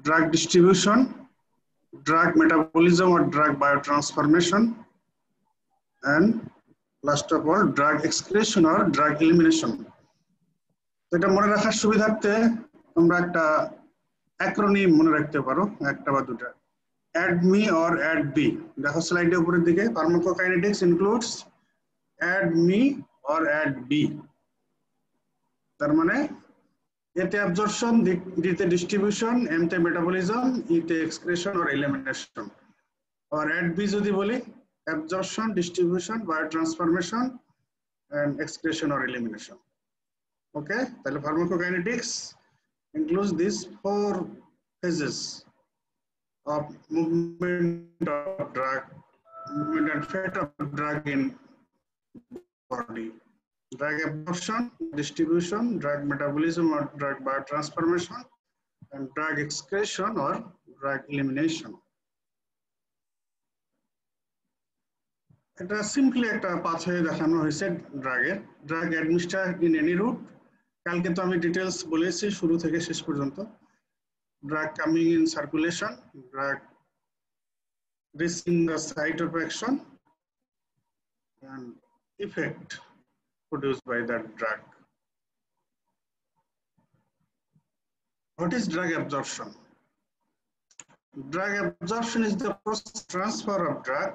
drug distribution, drug metabolism or drug biotransformation, and last of all, drug excretion or drug elimination. এটা মনে রাখার সুবিধার্থে তোমরা একটা অ্যাক্রোনিম মনে রাখতে পারো, একটা বা দুটা। ADME or ADB, দেখো স্লাইডের উপরের দিকে, pharmacokinetics includes ADME or ADB। তার মানে এতে অ্যাবজর্পশন, ডিতে ডিস্ট্রিবিউশন, এমতে মেটাবলিজম, ইতে এক্সক্রিশন অর এলিমিনেশন। আর ADB যদি বলি absorption, distribution, biotransformation and excretion or elimination. Okay, তাহলে pharmacokinetics includes these four phases of movement of drug, movement and fate of drug in body: drug absorption, distribution, drug metabolism or drug biotransformation, and drug excretion or drug elimination. এটা simply একটা pathway দেখানো হয়েছে ড্রাগের। Drug administered in any route, কালকে তো আমি details বলেছি শুরু থেকে শেষ পর্যন্ত। Drug coming in circulation, drug reaching the site of action, and effect produced by that drug. What is drug absorption? Drug absorption is the transfer of drug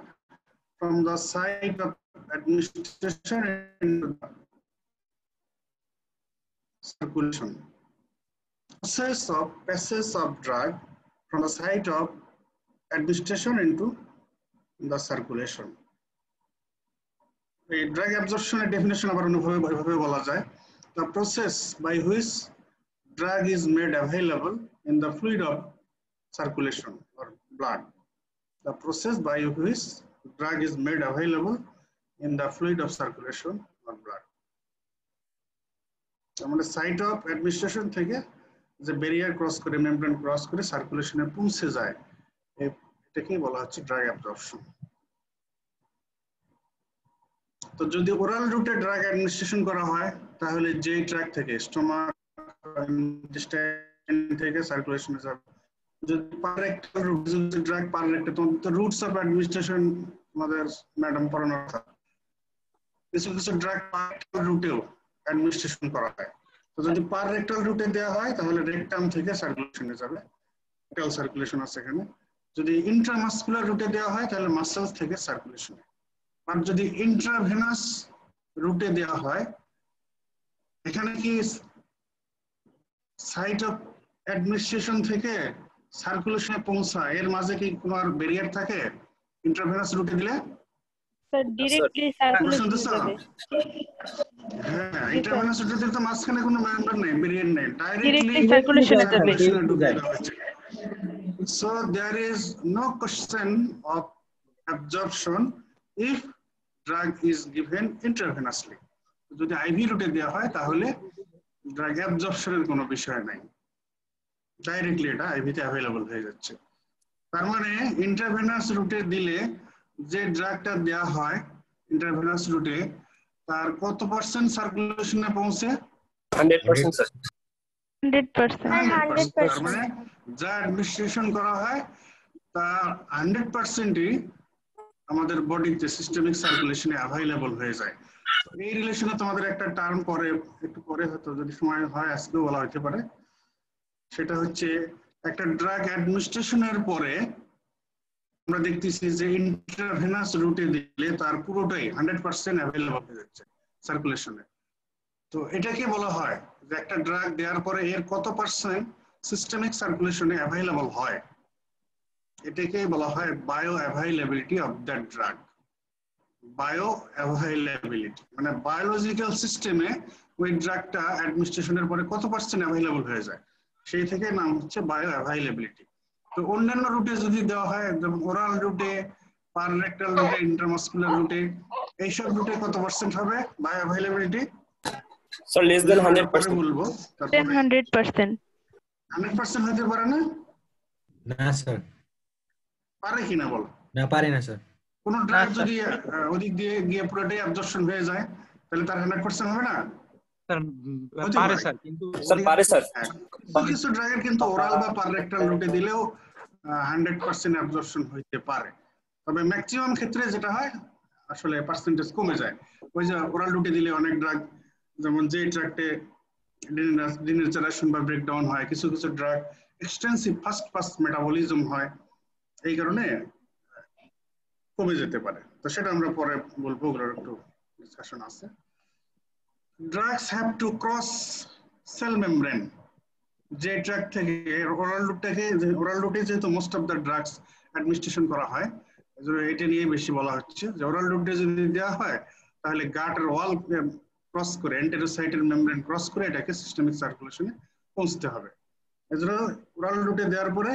from the site of administration into the circulation. Process of passage of drug from the site of administration into the circulation. The drug absorption definition আবার অন্যভাবে বলা যায়, the process by which drug is made available in the fluid of circulation or blood. The process by which drug is made available in the fluid of circulation or blood. আমাদের site of administration থেকে যে barrier cross করে, membrane cross করে সার্কুলেশনে পৌঁছে যায়, এটাকেই বলা হচ্ছে ড্রাগ অ্যাবজর্পশন। তো যদি ওরাল রুটে ড্রাগ অ্যাডমিনিস্ট্রেশন করা হয়, তাহলে যেই ট্র্যাক থেকে স্টোমাক ইন্টেস্টাইন থেকে সার্কুলেশনে যাবে। যদি পাররেক্টাল রুট, যদি ড্রাগ পাররেক্টাল, তো রুটস অফ অ্যাডমিনিস্ট্রেশন আমাদের ম্যাডাম পড়ানো কথা। কিছু কিছু ড্রাগ পাররেক্টাল রুটেও অ্যাডমিনিস্ট্রেশন করা হয়। তো যদি পাররেক্টাল রুটে দেওয়া হয় তাহলে রেকটাম থেকে সার্কুলেশনে যাবে, রেকটাল সার্কুলেশন আছে এখানে। যদি ইন্ট্রামাসকুলার রুটে দেওয়া হয় তাহলে মাসেলস থেকে সার্কুলেশনে। আর যদি ইন্ট্রাভেনাস রুটে দেওয়া হয়, এখানে কি সাইট অফ অ্যাডমিনিস্ট্রেশন থেকে সার্কুলেশনে পৌঁছায়, এর মাঝে কি কোনো আর ব্যারিয়ার থাকে? ইন্ট্রাভেনাস রুটে দিলে স্যার ডাইরেক্টলি সার্কুলেশনে যাবে। হ্যাঁ, ইন্ট্রাভেনাস রুটে দিলে তো মাঝখানে কোনো মেমব্রেন নেই, ব্যারিয়ার নেই, ডাইরেক্টলি সার্কুলেশনে যাবে। So there is no question of absorption if drug is given intravenously. যদি আইভি রুটে দেওয়া হয় তাহলে ড্রাগ অ্যাবজর্পশনের কোনো বিষয় নাই, ডাইরেক্টলি এটা আইভিতে অ্যাভেলেবল হয়ে যাচ্ছে। তার মানে ইন্ট্রাভেনাস রুটে দিলে যে ড্রাগটা দেওয়া হয় ইন্ট্রাভেনাস রুটে, তার কত পার্সেন্ট সার্কুলেশনে পৌঁছে? 100% স্যার। 100%। তার মানে যা অ্যাডমিনিস্ট্রেশন করা হয় তার 100%ই আমাদের বডিতে সিস্টেমিক সার্কুলেশনে অ্যাভেলেবল হয়ে যায়। এই রিলেশনে তোমাদের একটা টার্ম পরে, একটু পরে হয়তো যদি সময় হয় আজকেও বলা হতে পারে, সেটা হচ্ছে একটা ড্রাগ অ্যাডমিনিস্ট্রেশনের পরে আমরা দেখতেছি যে ইন্ট্রাভেনাস রুটে দিলে তার পুরোটাই 100% অ্যাভেলেবল হয়ে যাচ্ছে সার্কুলেশনে। তো এটাকে বলা হয় যে একটা ড্রাগ দেওয়ার পরে এর কত পার্সেন্ট সিস্টেমিক সার্কুলেশনে অ্যাভেলেবল হয়, এটাকেই বলা হয় bio availability of that drug. Bio availability মানে বায়োলজিক্যাল সিস্টেমে ওই ড্রাগটা অ্যাডমিনিস্ট্রেশনের পরে কত পার্সেন্ট অ্যাভেলেবল হয়ে যায়, সেই থেকে নাম হচ্ছে বায়ো অ্যাভেলেবিলিটি। তো অন্যান্য রুটে যদি দেওয়া হয়, যেমন ওরাল রুটে, পাররেক্টাল রুটে, ইন্ট্রামাসকুলার রুটে, এইসব রুটে কত পার্সেন্ট হবে bio availability? So less than 100%. বলবো 100%। 100% হতে পারে না? না স্যার। পারে কিনা বল? না, পারে না স্যার। কোন ড্রাগ যদি ওদিক দিয়ে গিয়ে পুরোটাই অ্যাবজর্পশন হয়ে যায় তাহলে তার 100% হবে না? স্যার হতে পারে পারে। স্যার, কিন্তু Sir, pare sir. কিছু ড্রাগের কিন্তু ওরাল বা পাররেক্টাল রুটে দিলেও 100% অ্যাবজর্পশন হইতে পারে, তবে ম্যাক্সিমাম ক্ষেত্রে যেটা হয় আসলে পার্সেন্টেজ কমে যায়। ওই যে ওরাল রুটে দিলে অনেক ড্রাগ, যেমন যে ট্রাক্টে ডিনেচারেশন বা ব্রেকডাউন হয়, কিছু কিছু drug extensive fast fast metabolism হয়, এই কারণে কমে যেতে পারে। তো সেটা আমরা পরে বলবো, ওগুলোর একটু ডিসকাশন আছে। Drugs have to cross cell membrane. যে ড্রাগ থেকে ওরাল রুটে যেহেতু most of the drugs administration করা হয়, এটা নিয়ে বেশি বলা হচ্ছে যে ওরাল রুটে যদি দেওয়া হয় তাহলে গাটের ওয়াল ক্রস করে, এন্টেরোসাইটের মেমব্রেন ক্রস করে এটাকে সিস্টেমিক সার্কুলেশনে পৌঁছতে হবে। এছাড়া ওরাল রুটে দেওয়ার পরে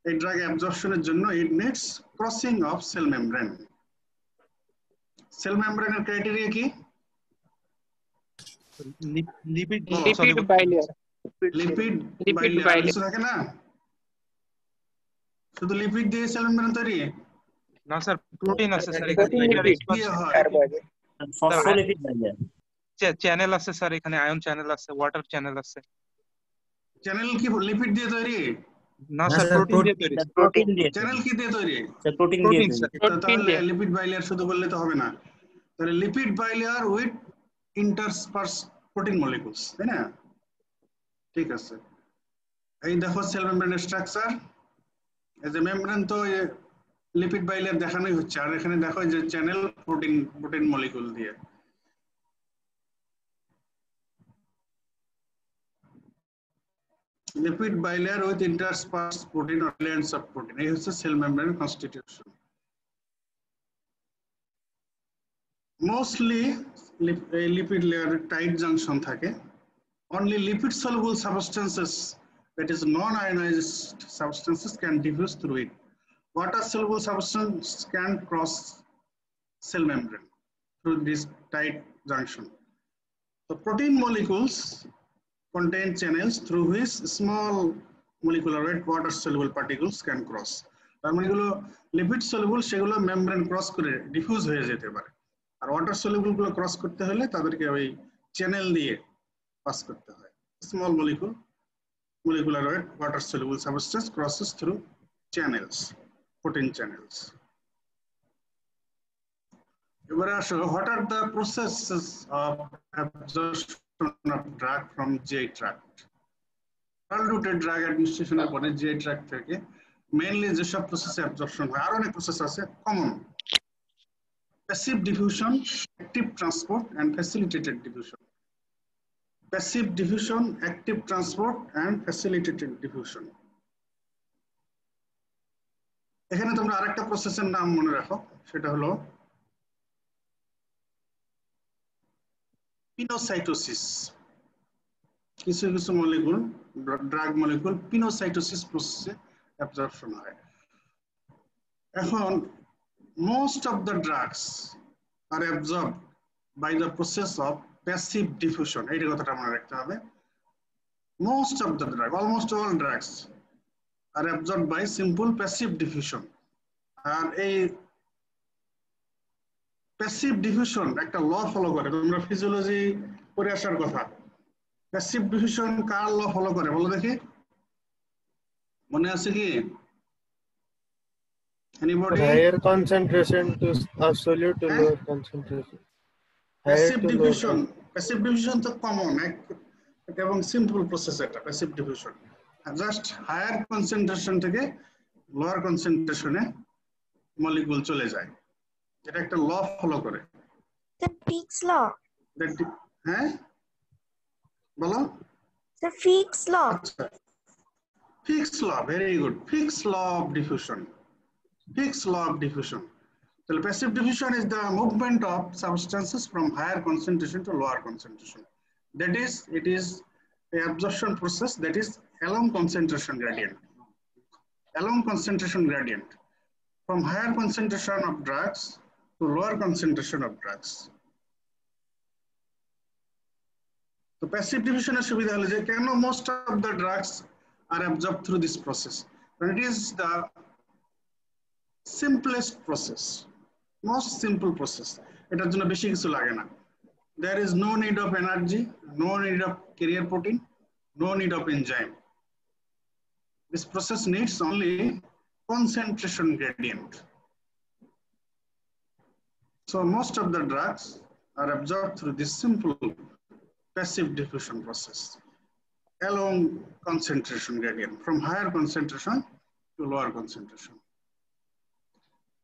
এই ড্রাগ অ্যাবজর্পশনের জন্য it needs crossing of cell membrane. Cell মেমব্রেনের ক্রাইটেরিয়া কি? Lipid lipid bilayer lipid lipid bilayer bilayer কিছু থাকে না, শুধু লিপিড দিয়ে সেল মেমব্রেন তৈরি না স্যার, প্রোটিন আছে স্যার এখানে, প্রোটিন লিপিড দিয়ে হয়। Carbohydrate Phospholipid barrier. চ্যানেল আছে স্যার এখানে, আয়ন চ্যানেল আছে, ওয়াটার চ্যানেল আছে। চ্যানেল কি লিপিড দিয়ে তৈরি? না না স্যার, স্যার, প্রোটিন দিয়ে তৈরি। Protein দিয়ে চ্যানেল কি দিয়ে তৈরি? Sir, protein প্রোটিন দিয়ে স্যার। প্রোটিন তাহলে দিয়ে লিপিড বাইলিয়ার শুধু বললে তো হবে না, তাহলে lipid bilayer with interspersed protein molecules, তাই না? ঠিক আছে, এই দেখো সেল মেমব্রেনের স্ট্রাকচার। এই যে মেমব্রেন তো লিপিড বাইলিয়ার দেখানোই হচ্ছে, আর এখানে দেখো যে চ্যানেল প্রোটিন মলিকুল দিয়ে। Lipid bilayer with interspersed protein or layers of protein, এই হচ্ছে cell membrane constitution. Mostly lipid layer tight junction থাকে। Only lipid soluble substances, that is non-ionized substances, can diffuse through it. Water soluble substance can cross cell membrane through this tight junction. The protein molecules contain channels through which small molecular weight water soluble particles can cross. তার মানে গুলো lipid soluble, সেগুলো membrane cross করে diffuse হয়ে যেতে পারে, আর water soluble গুলো cross করতে হলে তাদেরকে ওই চ্যানেল দিয়ে পাস করতে হয়। Small molecular weight water soluble substance crosses through channels, protein channels. এবারে আসো, what are the processes of absorption of drug from GI tract? Oral রুটে ড্রাগ অ্যাডমিনিস্ট্রেশনের পরে GI tract থেকে মেইনলি যেসব প্রসেসে অ্যাবজর্পশন হয়, আর অনেক প্রসেস আছে common: passive diffusion, active transport and facilitated diffusion. Passive diffusion, active transport and facilitated diffusion. এখানে তোমরা আরেকটা প্রসেসের নাম মনে রাখো, সেটা হলো পিনোসাইটোসিস। কিছু কিছু মলিকুল, ড্রাগ মলিকুল পিনোসাইটোসিস প্রসেসে অ্যাবজর্পশন হয়। এখন most of the drugs are absorbed by the process of passive diffusion, এই কথাটা মনে রাখতে হবে। Most of the drugs, almost all drugs are absorbed by simple passive diffusion। আর এই প্যাসিভ ডিফিউশন একটা ল ফলো করে, তোমরা ফিজিওলজি পড়ে আসার কথা। প্যাসিভ ডিফিউশন কার ল ফলো করে বলো দেখি, মনে আছে কি? Anybody? Higher concentration to absolute to lower concentration. Higher Passive to lower diffusion, passive diffusion তো কমন এবং সিম্পল প্রসেস এটা passive diffusion. Just higher concentration থেকে লোয়ার কনসেন্ট্রেশনে মলিকুল চলে যায়, এটা একটা ল ফলো করে। The Fick's law. হ্যাঁ বলো। The Fick's law. আচ্ছা, Fick's law, very good. Fick's law of diffusion. Fick's law of diffusion. So passive diffusion is the movement of substances from higher concentration to lower concentration. That is, it is the absorption process that is along concentration gradient. Along concentration gradient, from higher concentration of drugs to lower concentration of drugs. So passive diffusion is সুবিধা হলো যে কেন most of the drugs are absorbed through this process. And it is the simplest process, most simple process. এটার জন্য বেশি কিছু লাগে না। there is no need of energy, no need of carrier protein, no need of enzyme. This process needs only concentration gradient. So most of the drugs are absorbed through this simple passive diffusion process along concentration gradient from higher concentration to lower concentration.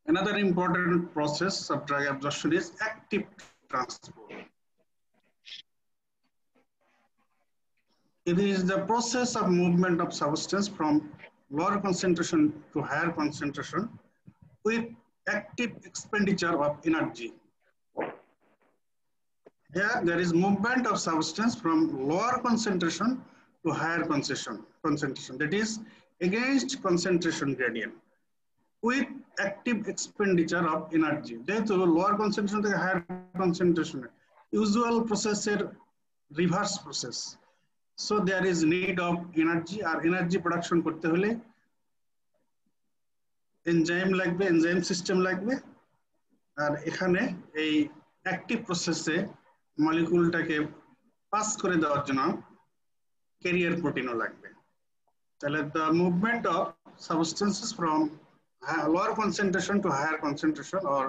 Another important process of drug absorption is active transport. It is the process of movement of substance from lower concentration to higher concentration with active expenditure of energy. Here there is movement of substance from lower concentration to higher concentration, that is against concentration gradient with active expenditure of energy. That lower concentration to higher concentration, usual process reverse process. So there is need of energy or energy production korte hole enzyme লাগবে, enzyme system লাগবে, আর এখানে এই active process এ মলিকুলটাকে pass করে দেওয়ার জন্য carrier protein লাগবে। তাহলে the movement of substances from lower concentration to higher concentration or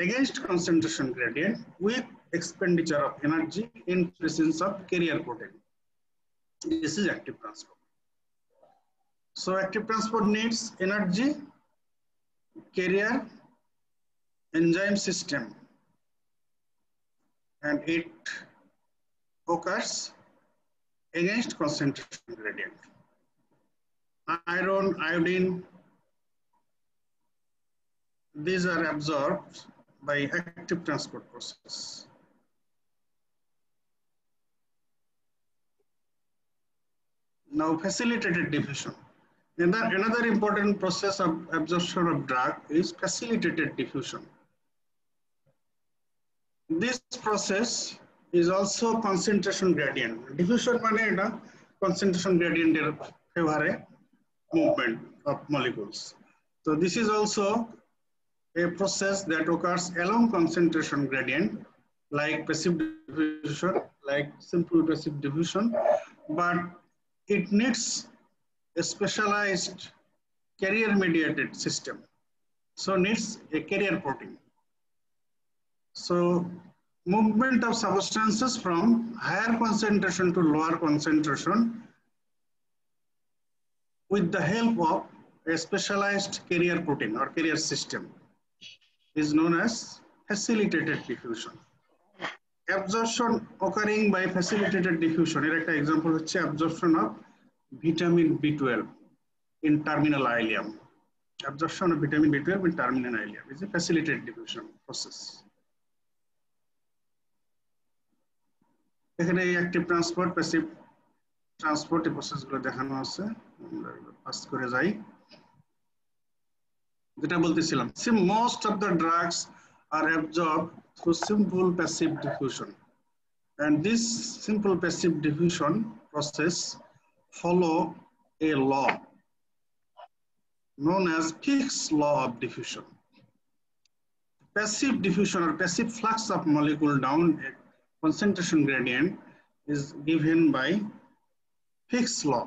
against concentration gradient with expenditure of energy in presence of carrier protein. This is active transport. So active transport needs energy, carrier, enzyme system, and it occurs against concentration gradient. Iron, iodine, these are absorbed by active transport process. Now facilitated diffusion. Another important process of absorption of drug is facilitated diffusion. This process is also concentration gradient. Diffusion মানে এটা concentration gradient এর ফেভারে movement of molecules. So this is also a process that occurs along concentration gradient like passive diffusion, like simple passive diffusion, but it needs a specialized carrier mediated system. So needs a carrier protein. So movement of substances from higher concentration to lower concentration with the help of a specialized carrier protein or carrier system is known as facilitated diffusion. Absorption occurring by facilitated diffusion. Here an example is absorption of vitamin B12 in terminal ileum. Absorption of vitamin B12 in terminal ileum is a facilitated diffusion process. এখানে active transport, passive transport process গুলো দেখানো আছে, আমরা pass করে যাই। যেটা বলতেছিলাম, most of the drugs are absorbed through simple passive diffusion, and this simple passive diffusion process follow a law known as Fick's law of diffusion. Passive diffusion or passive flux of molecule down a concentration gradient is given by Fick's law.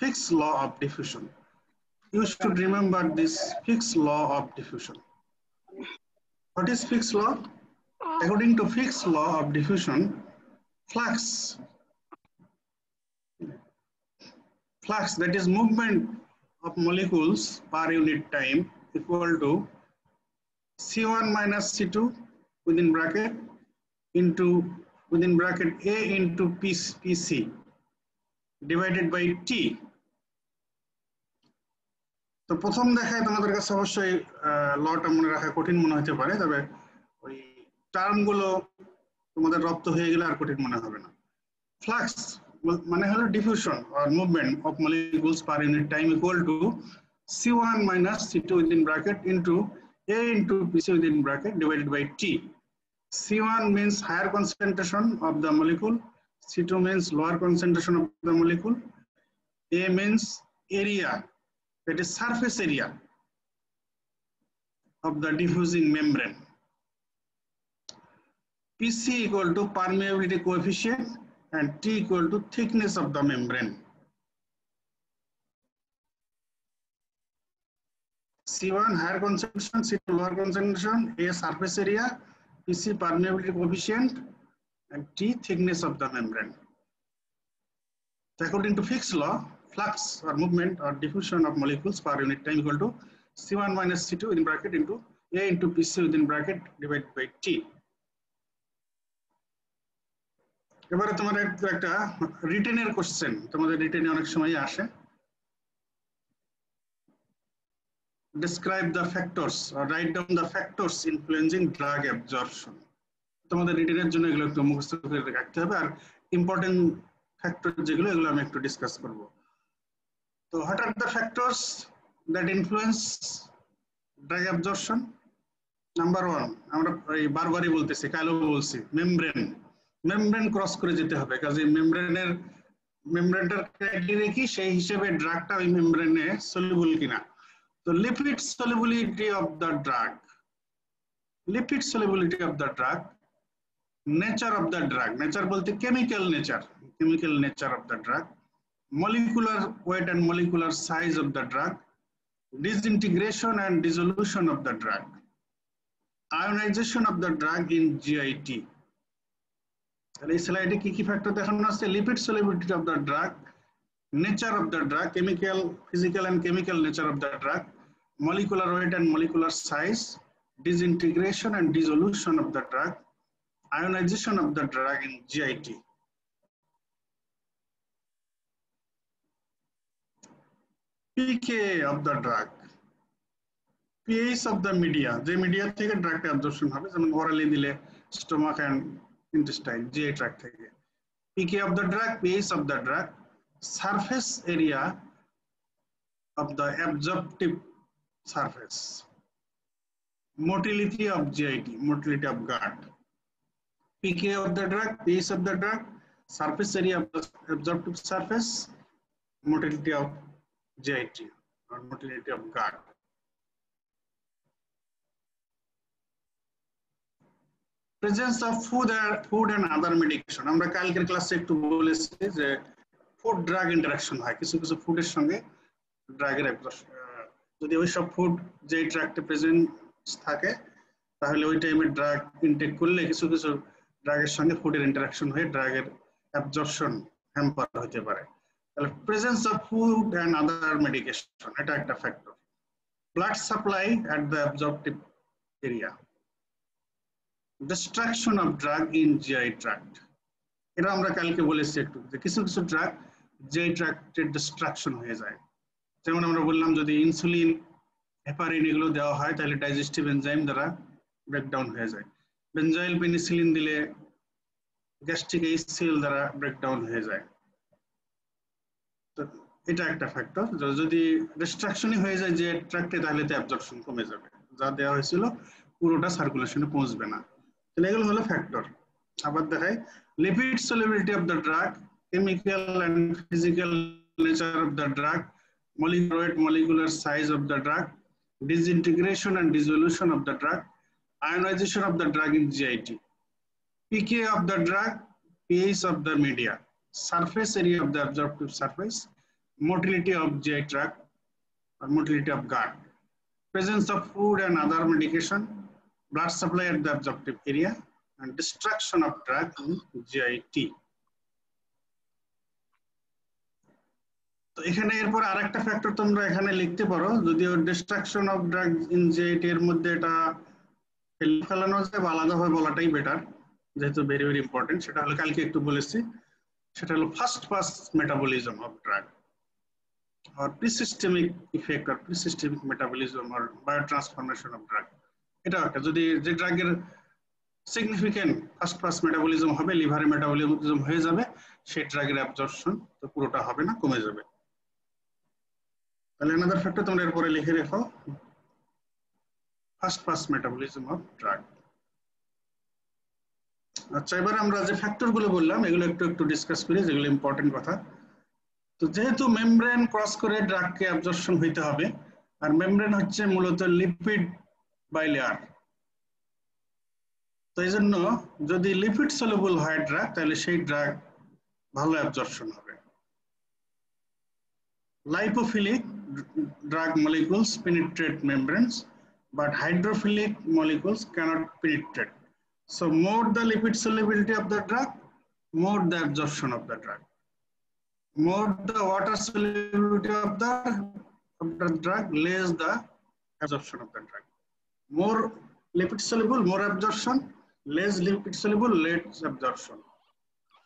Fick's law of diffusion. You should remember this Fick's law of diffusion. What is Fick's law? According to Fick's law of diffusion, flux, that is movement of molecules per unit time equal to C1 minus C2 within bracket into within bracket A into PC divided by T. তো প্রথম দেখায় তোমাদের কাছে অবশ্যই লটা মনে রাখা কঠিন মনে হতে পারে, তবে ওই টার্মগুলো তোমাদের রপ্ত হয়ে গেলে আর কঠিন মনে হবে না। ফ্লাক্স মানে হলো diffusion or movement of molecules per unit time equal to C1 minus C2 within bracket into A into PC within bracket divided by T. C1 means higher concentration of the molecule, C2 means lower concentration of the molecule, A means area, that is surface area of the diffusing membrane. PC equal to permeability coefficient and T equal to thickness of the membrane. C1 higher concentration, C2 lower concentration, A surface area, PC permeability coefficient, and T thickness of the membrane. According to Fick's law, flux or movement or diffusion of molecules per unit time equal to C1 minus C2 within bracket into A into PC within bracket divided by T. এবারে তোমাদের একটা রিটেনের question, তোমাদের রিটেনে অনেক সময় আসে। Describe the factors or write down the factors influencing drug absorption. তোমাদের রিটেনের জন্য এগুলো একটু মুখস্থ করে রাখতে হবে, আর ইম্পর্টেন্ট ফ্যাক্টর যেগুলো এগুলো আমি একটু ডিসকাস করব। তো what are the factors that influence drug absorption? Number 1, আমরা এই বারবারই বলতেছি, কালও বলছি, মেমব্রেন ক্রস করে যেতে হবে, কাজে মেমব্রেনটার ক্রাইটেরিয়া কি, সেই হিসেবে ড্রাগটা ওই মেমব্রেনে সলিউবল কিনা। তো lipid solubility of the drug, nature of the drug, nature বলতে chemical nature of the drug, molecular weight and molecular size of the drug, disintegration and dissolution of the drug, ionization of the drug in GIT. তাহলে এই স্লাইডে কি কি factor দেখানো আছে? Lipid solubility of the drug, nature of the drug, physical and chemical nature of the drug, molecular weight and molecular size, disintegration and dissolution of the drug, ionization of the drug in GIT. PK of the drug, pH of the media, যে media থেকে ড্রাগটা absorption হবে, যেমন orally দিলে stomach and intestine, GI tract থেকে। PK of the drug, pH of the drug, surface area of the absorptive surface, motility of GIT, motility of gut. PK of the drug, pH of the drug, surface area of the absorptive surface, motility of GIT or motility of gut. Presence of food and other medication. আমরা কালকের ক্লাসে একটু বলেছি যে food drug interaction হয়, কিছু কিছু ফুডের সঙ্গে ড্রাগের যদি ওই সব ফুড যে ড্রাগটা প্রেজেন্ট থাকে তাহলে ওই টাইমে ড্রাগ ইনটেক করলে কিছু কিছু ড্রাগের সঙ্গে ফুডের ইন্টারাকশন হয়ে ড্রাগের অ্যাবজর্পশন হ্যাম্পার হতে পারে। তাহলে presence of food and other medication এটা একটা factor. Blood supply at the absorptive area, destruction of drug in GI tract, এটা আমরা কালকে বলেছি একটু যে কিছু কিছু ড্রাগ জিআই ট্র্যাক্টের ডিস্ট্রাকশন হয়ে যায়। যেমন আমরা বললাম যদি ইনসুলিন, হেপারিন এগুলো দেওয়া হয় তাহলে ডাইজেস্টিভ এনজাইম দ্বারা ব্রেকডাউন হয়ে যায়। বেনজাইল পেনিসিলিন দিলে গ্যাস্ট্রিক HCl দ্বারা ব্রেকডাউন হয়ে যায়। তো এটা একটা ফ্যাক্টর, যদি ডিস্ট্রাকশনই হয়ে যায় যে ট্র্যাক্টে তাহলে তো অ্যাবজর্পশন কমে যাবে, যা দেওয়া হয়েছিল পুরোটা সার্কুলেশনে পৌঁছবে না। তাহলে এগুলো হলো ফ্যাক্টর। আবার দেখাই lipid solubility of the drug, chemical and physical nature of the drug, molecular weight, molecular size of the drug, disintegration and dissolution of the drug, ionization of the drug in GIT, PK of the drug, pH of the media, surface area of the absorptive surface, motility of GI tract or motility of gut, presence of food and other medication, blood supply at the absorptive area, and destruction of drug in GIT. তো এখানে এরপর আরেকটা factor তোমরা এখানে লিখতে পারো, যদিও distraction of drug in GIT এর মধ্যে এটা ফেলানো যায় বা আলাদাভাবে বলাটাই বেটার, যেহেতু ভেরি ভেরি ইম্পর্টেন্ট। সেটা হলো কালকে একটু বলেছি, সেটা হলো first pass metabolism of drug or pre-systemic effect or pre-systemic metabolism or biotransformation of drug. এটা একটা যদি যে ড্রাগের সিগনিফিক্যান্ট ফার্স্ট পাস মেটাবলিজম হবে, লিভারে মেটাবলিজম হয়ে যাবে, সেই ড্রাগের অ্যাবজর্পশন তো পুরোটা হবে না, কমে যাবে। তাহলে another ফ্যাক্টর তোমরা এরপরে লিখে রাখো, first pass metabolism of drug. আচ্ছা, এবার আমরা যে ফ্যাক্টর গুলো বললাম এগুলো একটু একটু ডিসকাস করি, যেগুলো ইম্পর্টেন্ট কথা। তো যেহেতু মেমব্রেন ক্রস করে ড্রাগকে অ্যাবজর্পশন হইতে হবে, আর মেমব্রেন হচ্ছে মূলত লিপিড বাইলেয়ার, তো এই জন্য যদি লিপিড সলিউবল হয় ড্রাগ তাহলে সেই ড্রাগ ভালো অ্যাবজর্পশন হবে। Lipophilic drug molecules penetrate membranes, but hydrophilic molecules cannot penetrate. So more the lipid solubility of the drug, more the absorption of the drug. More the water solubility of the drug, less the absorption of the drug. More lipid soluble, more absorption. Less lipid soluble, less absorption.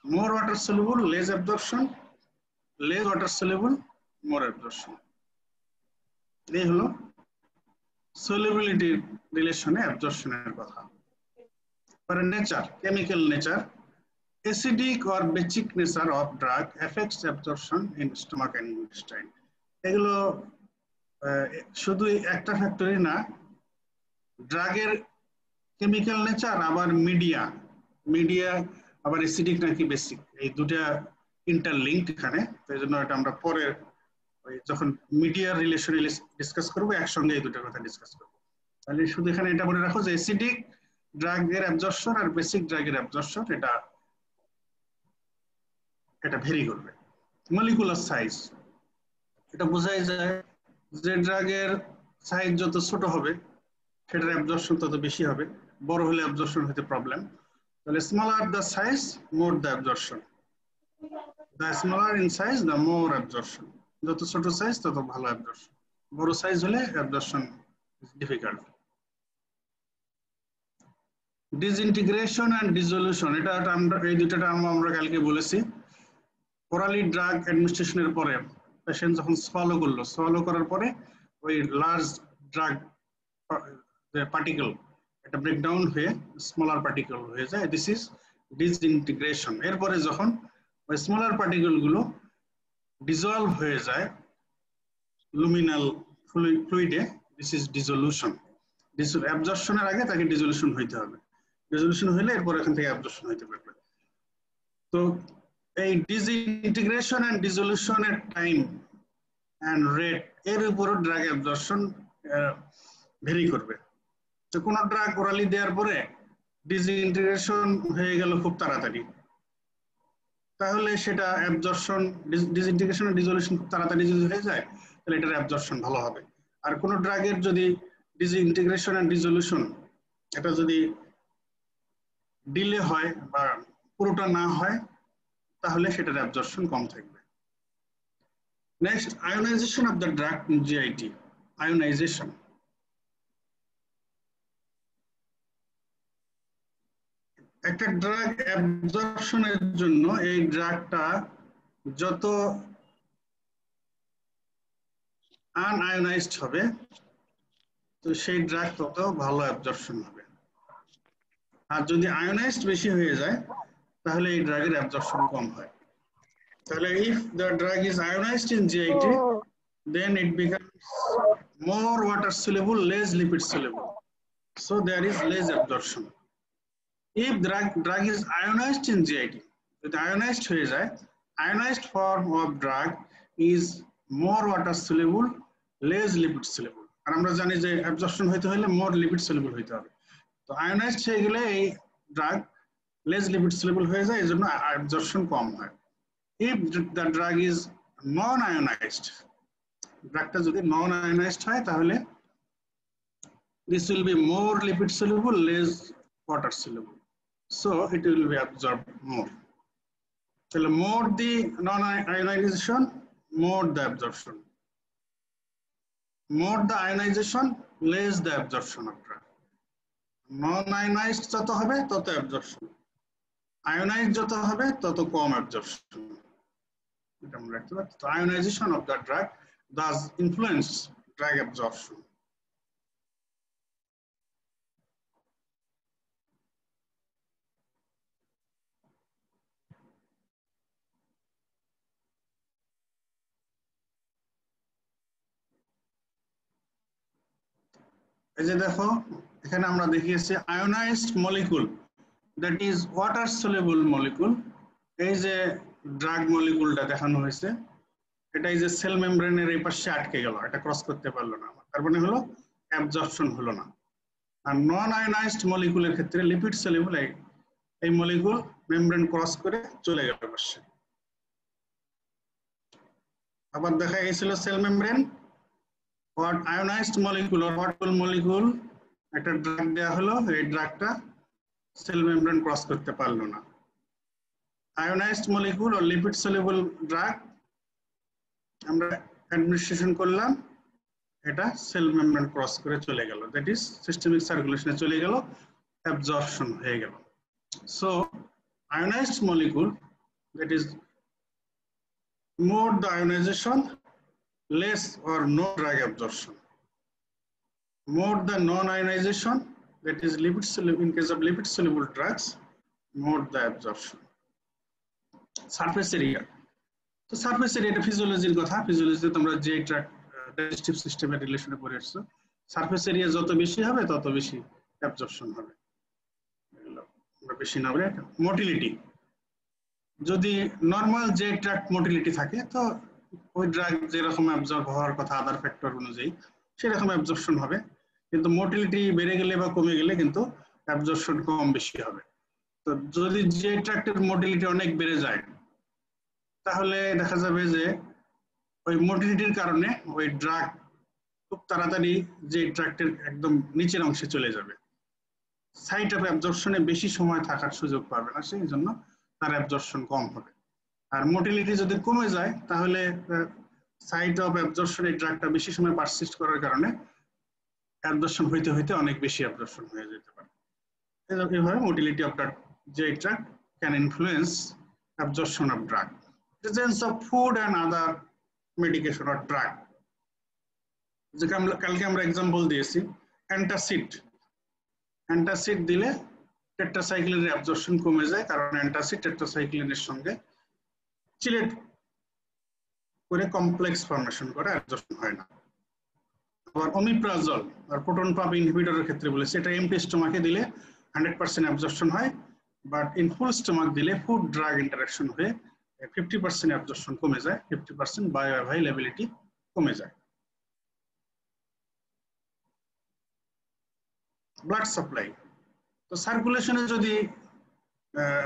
More water soluble, less absorption. Less water soluble, more absorption. এই হলো solubility রিলেশনে অ্যাবজর্পশনের কথা। For nature, chemical nature, acidic or basic nature of drug affects absorption in stomach and intestine. এগুলো শুধু একটা factory না, ড্রাগের chemical nature আবার মিডিয়া আবার অ্যাসিডিক নাকি বেসিক, এই দুটা ইন্টারলিঙ্কড এখানে। তাই জন্য এটা আমরা পরে যখন মিডিয়ার রিলেশন ডিসকাস করবো একসঙ্গে এই দুটো কথা ডিসকাস করবো। তাহলে শুধু এখানে এটা বলে রাখো যে অ্যাসিডিক ড্রাগের অ্যাবজর্পশন আর বেসিক ড্রাগের অ্যাবজর্পশন এটা ভেরি করবে। মলিকুলার সাইজ, এটা বোঝাই যায় যে ড্রাগের সাইজ যত ছোট হবে সেটার অ্যাবজর্পশন তত বেশি হবে, বড় হলে অ্যাবজর্পশন হতে প্রবলেম। তাহলে smaller the size more the absorption, the smaller in size the more absorption. যত ছোট সাইজ তত ভালো অ্যাবজর্পশন, বড় সাইজ হলে absorption difficult. Disintegration and dissolution, এটা আমরা এই দুটো আমরা কালকে বলেছি। ওরালি ড্রাগ অ্যাডমিনিস্ট্রেশনের পরে পেশেন্ট যখন সোয়ালো করার পরে ওই লার্জ ড্রাগ পার্টিকেল এটা ব্রেকডাউন হয়ে স্মলার পার্টিকেল হয়ে যায়, দিস ইজ ডিসইন্টিগ্রেশন। এরপরে যখন ওই স্মলার পার্টিকেল গুলো ডিজলভ হয়ে যায় লুমিনাল ফ্লুইডে, দিস ইজ ডিসলিউশন। অ্যাবজর্পশনের আগে তাকে ডিসলিউশন হইতে হবে, ডিসলিউশন হইলে এরপর এখান থেকে অ্যাবজর্পশন হইতে পারবে। তো এই ডিসইন্টিগ্রেশন এন্ড ডিসলিউশনের টাইম এন্ড রেট এর উপর ড্রাগ অ্যাবজর্পশন ভেরি করবে। তো কোন ড্রাগ ওরালি দেওয়ার পরে ডিসইন্টিগ্রেশন হয়ে গেল খুব তাড়াতাড়ি, তাহলে সেটা অ্যাবজর্পশন ডিসইন্টিগ্রেশন আর ডিসলিউশন খুব তাড়াতাড়ি যদি হয়ে যায় তাহলে এটার অ্যাবজর্পশন ভালো হবে। আর কোন ড্রাগের যদি ডিসইন্টিগ্রেশন এন্ড ডিসলিউশন এটা যদি ডিলে হয় বা পুরোটা না হয় তাহলে সেটার অ্যাবজর্পশন কম থাকবে। Next, ionization of the drug in GIT. Ionization, একটা ড্রাগ অ্যাবজর্পশনের জন্য এই ড্রাগটা যত আনআয়োনাইজড হবে তো সেই ড্রাগ তত ভালো অ্যাবজর্পশন হবে। আর যদি আয়োনাইজড বেশি হয়ে যায় তাহলে এই ড্রাগের অ্যাবজর্পশন কম হয়। তাহলে if the drug is ionized in GIT, then it becomes more water soluble, less lipid soluble, so there is less absorption. If drug is ionized in GIT, যদি ionized হয়ে যায়, ionized form of drug is more water soluble, less lipid soluble. আর আমরা জানি যে absorption হইতে হলে more lipid soluble হইতে হবে। তো ionized হয়ে গেলে এই ড্রাগ less lipid soluble হয়ে যায়, এজন্য অ্যাবজর্পশন কম হয়। If the drug is non-ionized, ড্রাগটা যদি non-ionized হয় তাহলে this will be more lipid soluble, less water soluble, so it will be absorbed more. So more the non-ionization, more the absorption. More the ionization, less the absorption of drug. Non-ionized যত হবে তত absorption, ionized যত হবে তত কম absorption. So ionization of the drug does influence drug absorption. এই যে দেখো এখানে আমরা দেখিয়েছি ionized molecule, that is water soluble molecule. এই যে ড্রাগ মলিকুলটা দেখানো হয়েছে এটা এই যে সেল মেমব্রেনের এই পাশে আটকে গেল, এটা ক্রস করতে পারলো না, তার মানে হলো অ্যাবজর্পশন হলো না। আর নন আয়োনাইজড মলিকুলের ক্ষেত্রে লিপিড সলিউবল এই মলিকুল মেমব্রেন ক্রস করে চলে গেল পাশে। আবার দেখা গেছিল সেল মেমব্রেন হট আয়োনাইজড মলিকুল আর হট মলিকুল একটা ড্রাগ দেওয়া হলো, এই ড্রাগটা সেল মেমব্রেন ক্রস করতে পারলো না। আয়োনাইজড মলিকুল আর লিপিড সলিউবল ড্রাগ আমরা অ্যাডমিনিস্ট্রেশন করলাম, এটা সেল মেমব্রেন ক্রস করে চলে গেল, দ্যাট ইজ সিস্টেমিক সার্কুলেশনে চলে গেল, অ্যাবজর্পশন হয়ে গেল। So ionized molecule, that is more the ionization, less or no drug absorption. More the non-ionization, that is lipid soluble, in case of lipid soluble drugs, more the absorption. Surface area. So surface area physiology কথা, physiology তোমরা যে digestive system এর রিলেশনে পড়ে আসছো, surface area যত বেশি হবে তত বেশি absorption হবে। বেশি না বলে মোটিলিটি, যদি নরমাল যে ট্র্যাক্ট মোটিলিটি থাকে তো ওই ড্রাগ যেরকম অ্যাবজর্ব হওয়ার কথা আদার ফ্যাক্টর অনুযায়ী সেরকম অ্যাবজর্পশন হবে, কিন্তু মোটিলিটি বেড়ে গেলে বা কমে গেলে কিন্তু অ্যাবজর্পশন কম বেশি হবে। তো যদি যে ট্র্যাক্টের মোটিলিটি অনেক বেড়ে যায় তাহলে দেখা যাবে যে ওই মোটিলিটির কারণে ওই ড্রাগ খুব তাড়াতাড়ি যে ট্র্যাক্টের একদম নিচের অংশে চলে যাবে, সাইট অফ অ্যাবজর্পশনে বেশি সময় থাকার সুযোগ পাবে না, সেই জন্য তার অ্যাবজর্পশন কম হবে। আর মোটিলিটি যদি কমে যায় তাহলে সাইট অফ অ্যাবজর্পশন এই ড্রাগটা বেশি সময় পারসিস্ট করার কারণে অ্যাবজর্পশন হইতে হইতে অনেক বেশি অ্যাবজর্পশন হয়ে যেতে পারে। এইভাবে মোটিলিটি অফ যে drug can influence absorption of drug. Presence of food and other medication or drug, যে কালকে আমরা এক্সাম্পল দিয়েছি অ্যান্টাসিড, অ্যান্টাসিড দিলে টেট্রাসাইক্লিনের অ্যাবজর্পশন কমে যায়, কারণ অ্যান্টাসিড টেট্রাসাইক্লিনের সঙ্গে চিলেট করে কমপ্লেক্স ফর্মেশন করে অ্যাবজর্পশন হয় না। আবার ওমিপ্রাজল আর প্রোটন পাম্প ইনহিবিটরের ক্ষেত্রে বলেছে এটা এমটি স্টোমাকে দিলে 100% অ্যাবজর্পশন হয়, বাট ইন ফুল স্টোমাক দিলে ফুড ড্রাগ ইন্টারাকশন হয়ে 50% অ্যাবজর্পশন কমে যায়, 50% বায়ো অ্যাভাইলেবিলিটি কমে যায়। ব্লাড সাপ্লাই, তো সার্কুলেশনে যদি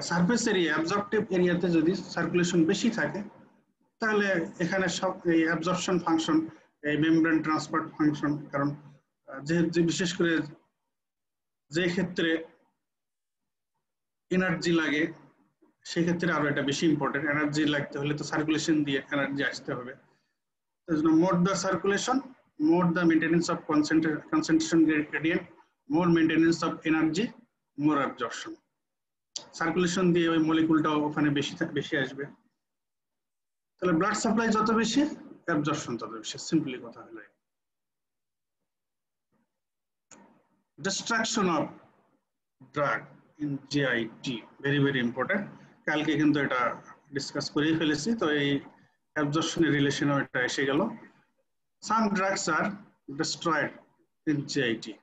সারফেস এরিয়া অ্যাবজর্পটিভ এরিয়াতে যদি সার্কুলেশন বেশি থাকে তাহলে এখানে সব এই অ্যাবজর্পশন ফাংশন, এই মেমব্রেন ট্রান্সপোর্ট ফাংশন, কারণ যে বিশেষ করে যে ক্ষেত্রে এনার্জি লাগে সেই ক্ষেত্রে আরো এটা বেশি ইম্পর্টেন্ট, এনার্জি লাগতে হলে তো সার্কুলেশন দিয়ে এনার্জি আসতে হবে। More the circulation, more the maintenance of concentration gradient, more maintenance of energy, more absorption. Circulation দিয়ে ওই মলিকুলটাও ওখানে বেশি আসবে, তাহলে ব্লাড সাপ্লাই যত বেশি অ্যাবজর্পশন তত বেশি, সিম্পলি কথা হলো। Distraction of drug in GIT very very important, কালকে কিন্তু এটা ডিসকাস করেই ফেলেছি, তো এই অ্যাবজর্পশনের রিলেশনও এটা এসে গেল। সাম ড্রাগস আর ডিস্ট্রয়েড ইন জিআইটি।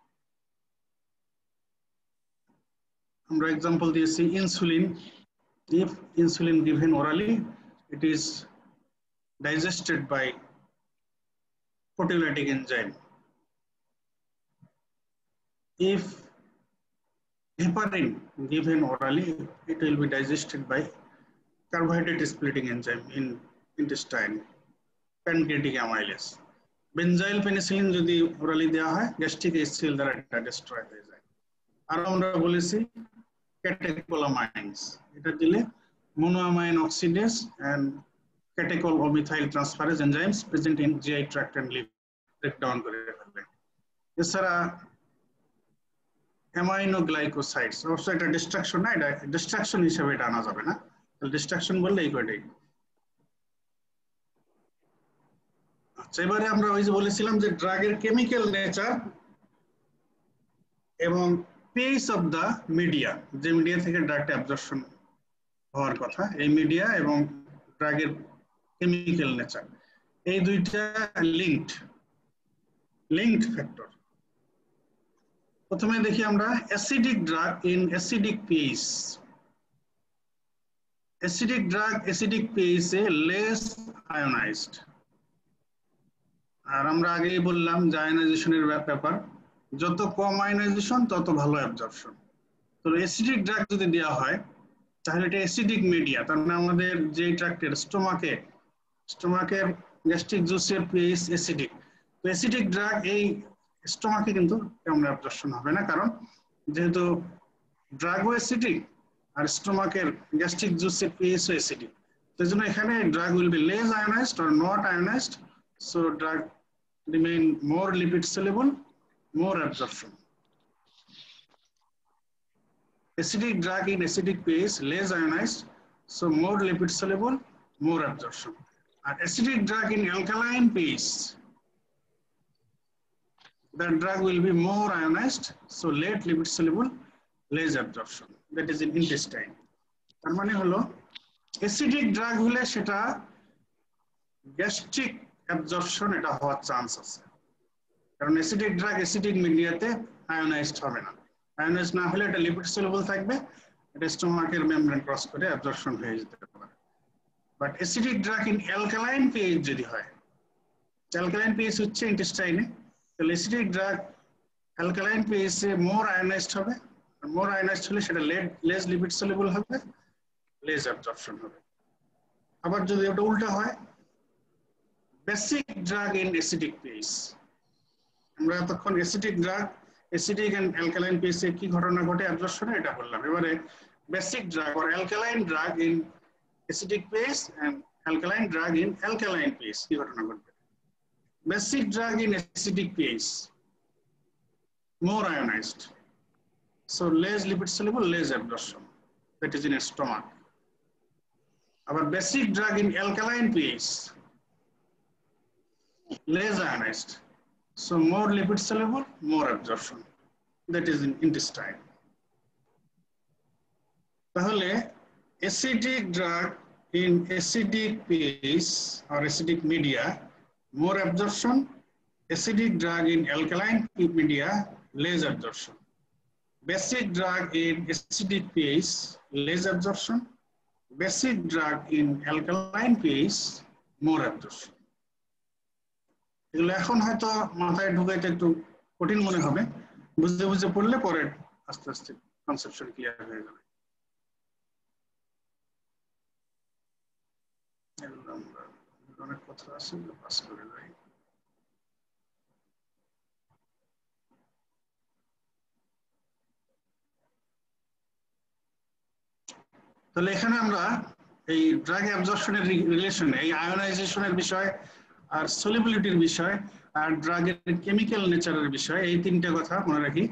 আমরা এক্সাম্পল দিয়েছি insulin, if insulin given orally it is digested by proteolytic enzyme, if heparin given orally it will be digested by carbohydrate splitting enzyme in intestine, pancreatic amylase. benzyl penicillin যদি orally দেওয়া হয় gastric acid দ্বারা এটা destroy হয়ে যায়। আর আমরা বলেছি catecholamines, এটা দিলে monoamine oxidase and catechol or methyl transferase enzymes present in GI tract and liver breakdown করে ফেলবে। এছাড়া অ্যামাইনোগ্লাইকোসাইডস, অবশ্য এটা ডিস্ট্রাকশন না, এটা ডিস্ট্রাকশন হিসেবে এটা আনা যাবে না, ডিস্ট্রাকশন বললে এই কয়টাই। আচ্ছা, এবারে আমরা ওই যে বলেছিলাম যে ড্রাগের কেমিক্যাল নেচার এবং পিএইচ অফ দা মিডিয়া, যে মিডিয়া থেকে ড্রাগটা অ্যাবজর্পশন হওয়ার কথা, এই মিডিয়া এবং ড্রাগের কেমিক্যাল নেচার এই দুইটা লিঙ্কড ফ্যাক্টর। প্রথমে দেখি আমরা acidic drug in acidic pH. Acidic drug acidic pH এ লেস আয়োনাইজড, আর আমরা আগেই বললাম যে আয়োনাইজেশনের ব্যাপার যত কম আয়নাইজেশন তত ভালো অ্যাবজর্পশন। তো অ্যাসিডিক ড্রাগ যদি দেওয়া হয় তাহলে এটা অ্যাসিডিক মিডিয়া, তার মানে আমাদের যে ট্র্যাক্টের স্টোমাকের গ্যাস্ট্রিক জুসের পিএইচ অ্যাসিডিক। তো অ্যাসিডিক ড্রাগ এই স্টোমাকে কিন্তু তেমন অ্যাবজর্পশন হবে না, কারণ যেহেতু ড্রাগও অ্যাসিডিক আর স্টোমাকের গ্যাস্ট্রিক জুসের পিএইচও অ্যাসিডিক, সেই জন্য এখানে drug will be less ionized or not ionized, so drug remain more lipid soluble, more absorption. Acidic drug in acidic pH less ionized, so more lipid soluble, more absorption. And acidic drug in alkaline pH, the drug will be more ionized, so late lipid soluble, less absorption. That is in intestine. তার মানে হলো acidic drug হলে সেটা gastric absorption এটা হওয়ার chance আছে, কারণ acidic drug acidic মিডিয়াতে আয়োনাইজড হবে না। আয়োনাইজড না হলে এটা লিপিড সলিউবল থাকবে, এটা স্টোমাকের মেমব্রেন ক্রস করে অ্যাবজর্পশন হয়ে যেতে পারে। But acidic drug in alkaline pH যদি হয়, অ্যালকালাইন পিএইচ হচ্ছে ইন্টেস্টাইনে, তাহলে অ্যাসিডিক ড্রাগ অ্যালকালাইন পিএইচে মোর আয়োনাইজড হবে, আর মোর আয়োনাইজড হলে সেটা লেস লিপিড সলিউবল হবে, লেস অ্যাবজর্পশন হবে। আবার যদি ওটা উল্টা হয়, basic drug in acidic pH, আমরা এতক্ষণ acidic drug acidic and alkaline পিএইচে কি ঘটনা ঘটে অ্যাবজর্পশনে এটা বললাম। এবারে basic drug or alkaline drug in acidic pH and alkaline drug in alkaline pH কি ঘটনা ঘটবে? Basic drug in acidic pH more ionized, so less lipid soluble, less absorption, that is in a stomach. Our basic drug in alkaline pH less ionized, so more lipid soluble, more absorption, that is in intestine. তাহলে acidic drug in acidic pH or acidic media, more absorption. Acidic drug in alkaline media, less absorption. Basic drug in acidic pH, less absorption. Basic drug in alkaline pH, more absorption. এগুলো এখন হয়তো মাথায় ঢুকাইতে একটু কঠিন মনে হবে, বুঝতে বুঝতে পড়লে পরে আস্তে আস্তে কনসেপশন ক্লিয়ার হয়ে যাবে। অনেক কথা আছে, পাস করে যাই। তাহলে এখানে আমরা এই ড্রাগ অ্যাবজর্পশনের রিলেশনে এই আয়োনাইজেশনের বিষয় আর সলিবিলিটির বিষয় আর ড্রাগের কেমিক্যাল নেচারের বিষয়, এই তিনটে কথা মনে রাখি।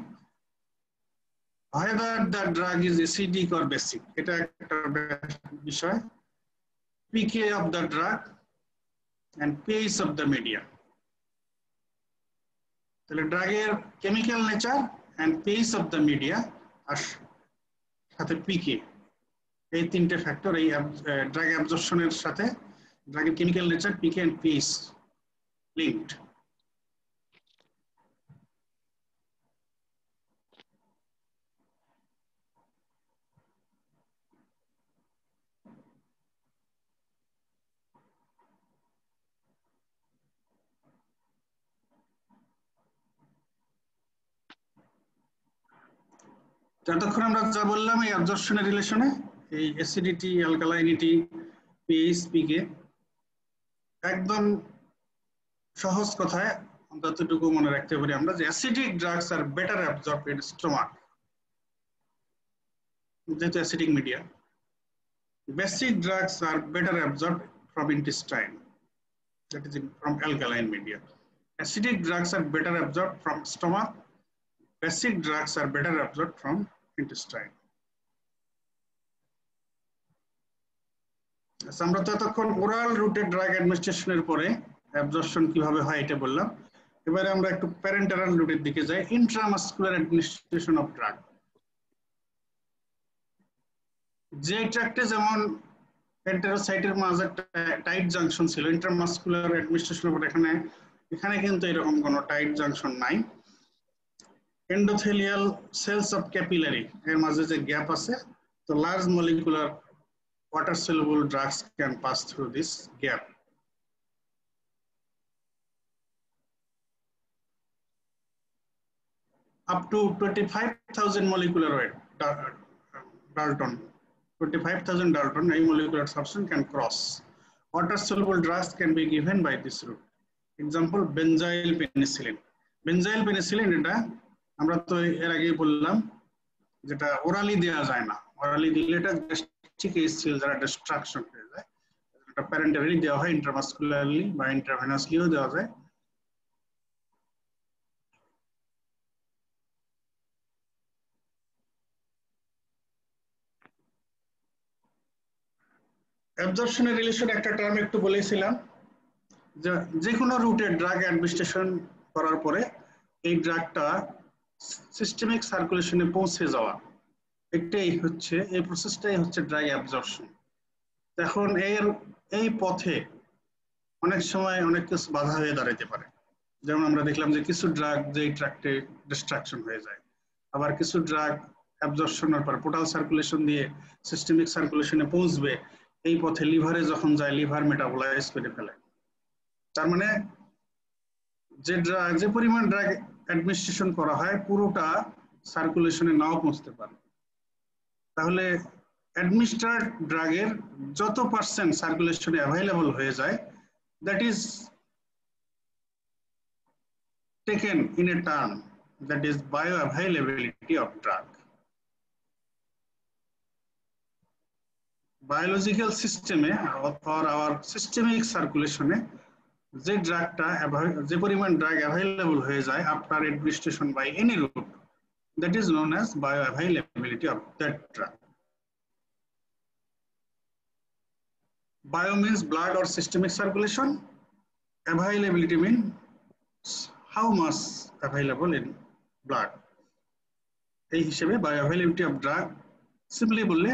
whether the drug is acidic or basic, এটা একটা বিষয়। pK of the drug and pH of the media, তাহলে ড্রাগের chemical nature and pH of the media আর সাথে pK, এই তিনটে ফ্যাক্টর এই ড্রাগ অ্যাবজর্পশনের সাথে ড্রাগের chemical nature, pK and pH linked. যতক্ষণ আমরা যা বললাম এই অ্যাবজর্পশনের রিলেশনে, এই অ্যাসিডিটি, অ্যালকালাইনিটি, পিএইচ, পিকে, একদম সহজ কথায় যতটুকু মনে রাখতে পারি আমরা যে acidic drugs are better absorb in stomach, যেহেতু acidic media. Basic drugs are better absorb from intestine, that is from alkaline media. Acidic drugs are better absorbed from stomach. Basic drugs are better absorbed from intestine. আমরা তো এতক্ষণ oral রুটে drug অ্যাডমিনিস্ট্রেশনের পরে absorption কিভাবে হয় এটা বললাম। এবারে আমরা একটু প্যারেন্টারাল রুটের দিকে যাই, ইন্ট্রামাসকুলার অ্যাডমিনিস্ট্রেশন অফ ড্রাগ। যে ট্র্যাক্টে যেমন এন্টেরোসাইটের মাঝে একটা টাইট জাংশন ছিল, ইন্ট্রামাসকুলার অ্যাডমিনিস্ট্রেশনের পরে এখানে কিন্তু এরকম কোনো টাইট জাংশন নাই। এন্ডোথেলিয়াল সেলস অফ ক্যাপিলারি এর মাঝে যে গ্যাপ আছে, তো large molecular water soluble drugs can pass through this gap. up to 25,000 molecular weight, Dalton. 25,000 Dalton, a molecular substance can cross. Water-soluble drugs can be given by this route. Example, benzyl penicillin. Benzyl penicillin এটা আমরা তো এর আগেই বললাম যেটা orally দেওয়া যায় না, ওরালি দিলে এটা গ্যাস্ট্রিক সেল দ্বারা ডিস্ট্রাকশন হয়ে যায়। এটা প্যারেন্টালি দেওয়া হয়, ইন্ট্রামাসকুলারলি বা ইন্ট্রাভেনাসলিও দেওয়া যায়। অ্যাবজর্পশনের রিলেশন একটা টার্ম একটু বলেছিলাম, যে কোনো রুটে ড্রাগ অ্যাডমিনিস্ট্রেশন করার পরে এই ড্রাগটা সিস্টেমিক সার্কুলেশনে পৌঁছে যাওয়া, এটাই হচ্ছে, এই প্রসেসটাই হচ্ছে ড্রাগ অ্যাবজর্পশন। এখন এই পথে অনেক সময় অনেক কিছু বাধা হয়ে দাঁড়াতে পারে। যেমন আমরা দেখলাম যে কিছু ড্রাগ যেই ট্র্যাক্টে ডিস্ট্রাকশন হয়ে যায়, আবার কিছু ড্রাগ অ্যাবজর্পশনের পর পোর্টাল সার্কুলেশন দিয়ে সিস্টেমিক সার্কুলেশনে পৌঁছবে, এই পথে লিভারে যখন যায় লিভার মেটাবোলাইজ করে ফেলে। তার মানে যে পরিমাণ ড্রাগ অ্যাডমিনিস্ট্রেশন করা হয় পুরোটা সার্কুলেশনে নাও পৌঁছতে পারে। তাহলে অ্যাডমিনিস্ট্রার্ড ড্রাগের যত পার্সেন্ট সার্কুলেশনে অ্যাভেলেবল হয়ে যায়, that is taken in a term that is bioavailability of drug. Biological সিস্টেমে or our systemic সার্কুলেশনে যে ড্রাগটা যে পরিমাণ ড্রাগ অ্যাভেলেবল হয়ে যায় after administration by any route, that is known as bioavailability of that drug. Bio means blood or systemic circulation. Availability means how much available in blood. এই হিসেবে bioavailability of drug simply বললে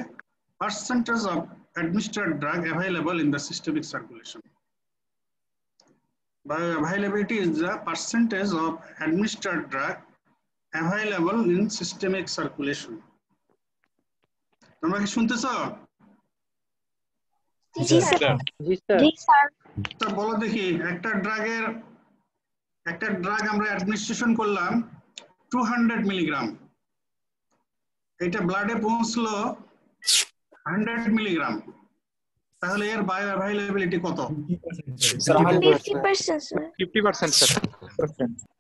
percentage of administered drug available in the systemic circulation. Bioavailability is the percentage of administered drug available in systemic circulation. তোমরা কি শুনতেছো? জি sir. জি sir. জি sir. তো বলো দেখি, একটা drug আমরা অ্যাডমিনিস্ট্রেশন করলাম 200 মিলিগ্রাম, এটা ব্লাডে পৌঁছলো 100 মিলিগ্রাম, তাহলে এর বায়োঅ্যাভেলেবিলিটি কত? 50% স্যার। 50% স্যার।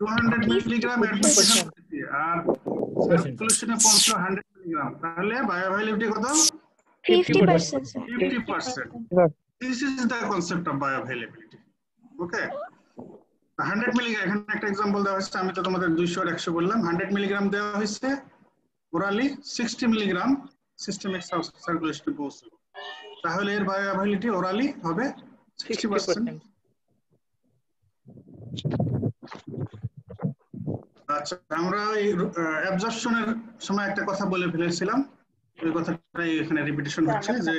200 মিলিগ্রাম অ্যাডমিনিস্ট্রেশন করতেছি আর সার্কুলেশনে পৌঁছলো 100 মিলিগ্রাম, তাহলে বায়োঅ্যাভেলেবিলিটি কত? 50% sir. 50%. This is the concept of bioavailability. Okay. 100 milligram, এখানে একটা एग्जांपल দেওয়া হয়েছে, আমি তো তোমাদের 200 আর 100 বললাম, 100 মিলিগ্রাম দেওয়া হয়েছে ওরালি, 60 মিলিগ্রাম সিস্টেমিক সার্কুলেশনে পৌঁছলো, তাহলে এর বায়োঅ্যাভেলেবিলিটি ওরালি হবে 60%. আচ্ছা, আমরা এই অ্যাবজর্পশনের সময় একটা কথা বলে ফেলেছিলাম, ওই কথাটাই এখানে রিপিটিশন হচ্ছে, যে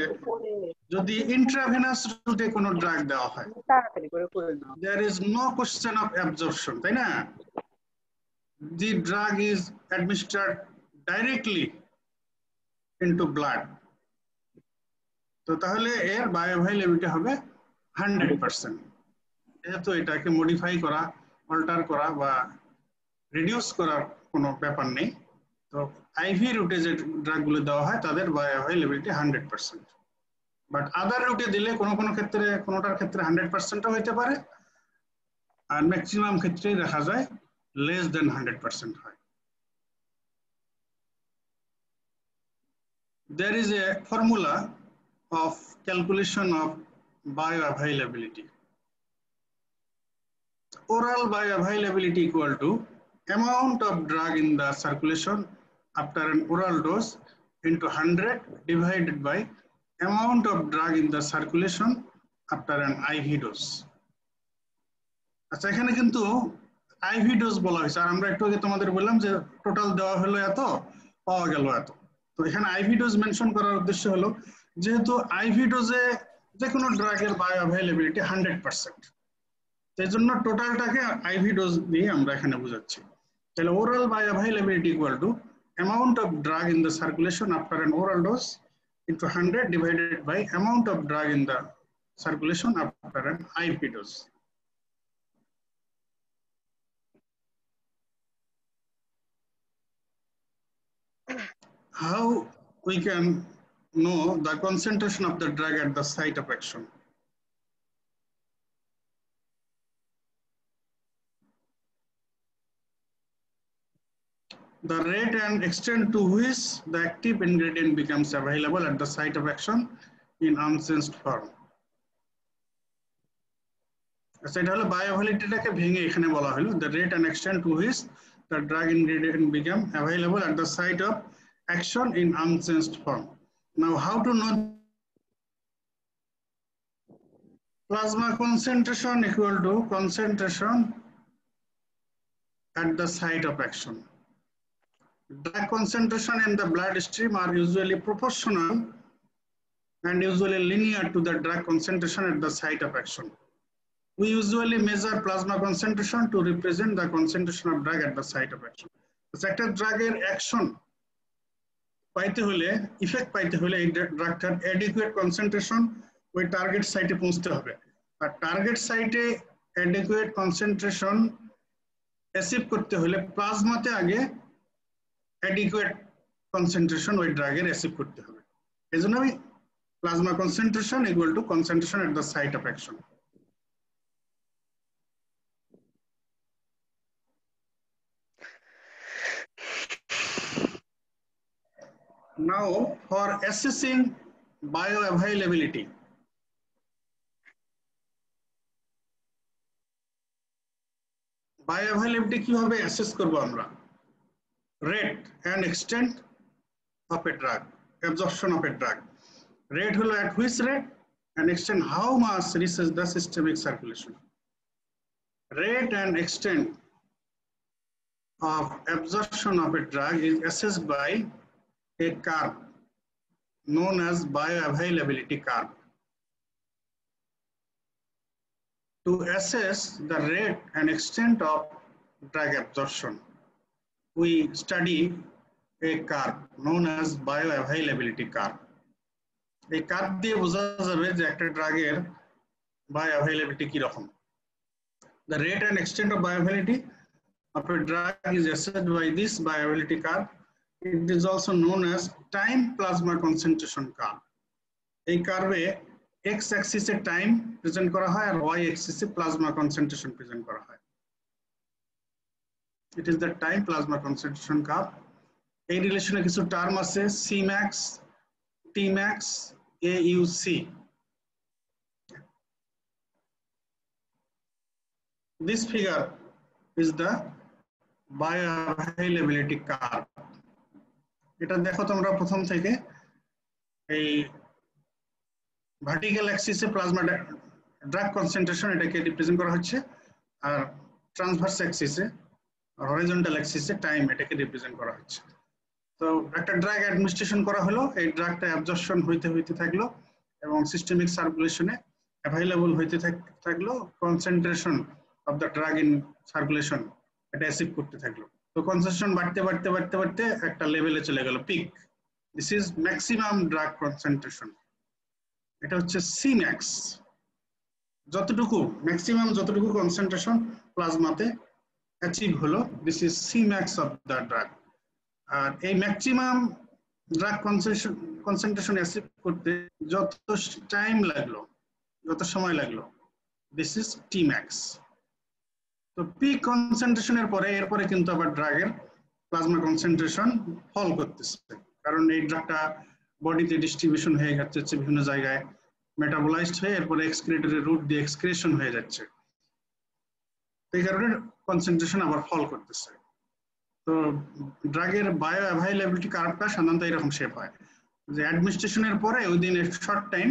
যদি ইন্ট্রাভেনাস রুটে কোনো ড্রাগ দেওয়া হয়, there is no question of absorption, তাই না? The drug is administered directly into blood, তো তাহলে এর বায়োঅ্যাভেলেবিলিটি হবে 100%। যেহেতু এটাকে মডিফাই করা, অল্টার করা বা রিডিউস করার কোনো ব্যাপার নেই, তো আইভি রুটে যে ড্রাগগুলো দেওয়া হয় তাদের বায়োঅ্যাভেলেবিলিটি 100%। বাট আদার রুটে দিলে কোনো ক্ষেত্রে, কোনোটার ক্ষেত্রে 100%ও হইতে পারে, আর ম্যাক্সিমাম ক্ষেত্রেই দেখা যায় লেস দেন 100% হয়। There is a formula of calculation of bioavailability. Oral bioavailability equal to amount of drug in the circulation after an oral dose into 100 divided by amount of drug in the circulation after an IV dose. আচ্ছা, এখানে কিন্তু IV dose বলা হয়েছে, আর আমরা একটু আগে তোমাদের বললাম যে টোটাল দেওয়া হলো এত, পাওয়া গেল এত। তো এখানে IV ডোজ মেনশন করার উদ্দেশ্য হলো, যেহেতু IV ডোজে যে কোনো ড্রাগের বায়োঅ্যাভেলেবিলিটি 100%, সেই জন্য টোটালটাকে IV ডোজ দিয়ে আমরা এখানে বোঝাচ্ছি। তাহলে oral bioavailability equal to amount of drug in the circulation after an oral dose into 100 divided by amount of drug in the circulation after an IV dose. how we can know the concentration of the drug at the site of action? The rate and extent to which the active ingredient becomes available at the site of action in unchanged form. আচ্ছা, এটা হলো বায়োভ্যালিডিটিটাকে ভেঙে এখানে বলা হলো the rate and extent to which the drug ingredient become available at the site of action in unchanged form. Now, how to know plasma concentration equal to concentration at the site of action. Drug concentration in the bloodstream are usually proportional and usually linear to the drug concentration at the site of action. We usually measure plasma concentration to represent the concentration of drug at the site of action. একটা ড্রাগের action পাইতে হলে, effect পাইতে হলে এই ড্রাগটার adequate concentration ওই target সাইটে পৌঁছতে হবে। আর টার্গেট সাইটে অ্যাডিকুয়েট কনসেন্ট্রেশন অ্যাচিভ করতে হলে প্লাজমাতে আগে অ্যাডিকুয়েট কনসেন্ট্রেশন ওই ড্রাগের অ্যাচিভ করতে হবে। এই জন্য আমি plasma concentration equal to concentration at the site of action. Now, for assessing bioavailability, bioavailability কিভাবে অ্যাসেস করব আমরা? Rate and extent of a drug, absorption of a drug. Rate হলো at which rate and extent how much reaches the systemic circulation. Rate and extent of absorption of a drug is assessed by a curve known as bioavailability curve. To assess the rate and extent of drug absorption, we study a curve known as bioavailability curve. এই curve দিয়ে বোঝা যাবে যে একটা ড্রাগের bioavailability কি রকম। The rate and extent of bioavailability of a drug is assessed by this bioavailability curve. It is also known as time plasma concentration curve. এই কার্ভে x axis এ টাইম প্রেজেন্ট করা হয় আর y axis এ plasma concentration present করা হয়। It is the time plasma concentration curve. এই রিলেশনে কিছু term আছে Cmax, Tmax, AUC. This figure is the bioavailability curve. এটা দেখো তোমরা প্রথম থেকে এই ভার্টিক্যাল অ্যাক্সিসে প্লাজমা ড্রাগ কনসেন্ট্রেশন এটাকে রিপ্রেজেন্ট করা হচ্ছে আর ট্রান্সভার্স অ্যাক্সিসে আর হরিজন্টাল অ্যাক্সিসে টাইম এটাকে রিপ্রেজেন্ট করা হচ্ছে। তো একটা ড্রাগ অ্যাডমিনিস্ট্রেশন করা হলো, এই ড্রাগটা অ্যাবজর্পশন হইতে থাকলো এবং সিস্টেমিক সার্কুলেশনে অ্যাভেলেবল হইতে থাকলো, concentration of the drug in circulation এটা অ্যাচিভ করতে থাকলো। তো কনসেন্ট্রেশন বাড়তে একটা লেভেলে চলে গেল peak. This is maximum drug concentration. এটা হচ্ছে Cmax, যতটুকু ম্যাক্সিমাম যতটুকু কনসেন্ট্রেশন প্লাজমাতে অ্যাচিভ হলো, this is Cmax of the drug. আর এই ম্যাক্সিমাম ড্রাগ কনসেন্ট্রেশন অ্যাচিভ করতে যত টাইম লাগলো, যত সময় লাগলো, দিস ইজ Tmax। তো পিক কনসেন্ট্রেশনের পরে এরপরে কিন্তু আবার ড্রাগের প্লাজমা কনসেন্ট্রেশন ফল করতেছে, কারণ এই ড্রাগটা বডিতে ডিস্ট্রিবিউশন হয়ে যাচ্ছে বিভিন্ন জায়গায়, মেটাবোলাইজড হয়ে এরপরে এক্সক্রিটরি রুট দিয়ে এক্সক্রিশন হয়ে যাচ্ছে। এই কারণে কনসেন্ট্রেশন আবার ফল করতেছে। তো ড্রাগের বায়ো অ্যাভাইলেবিলিটি কার্ভটা সাধারণত এরকম শেপ হয় যে অ্যাডমিনিস্ট্রেশনের পরে উইদিন এ শর্ট টাইম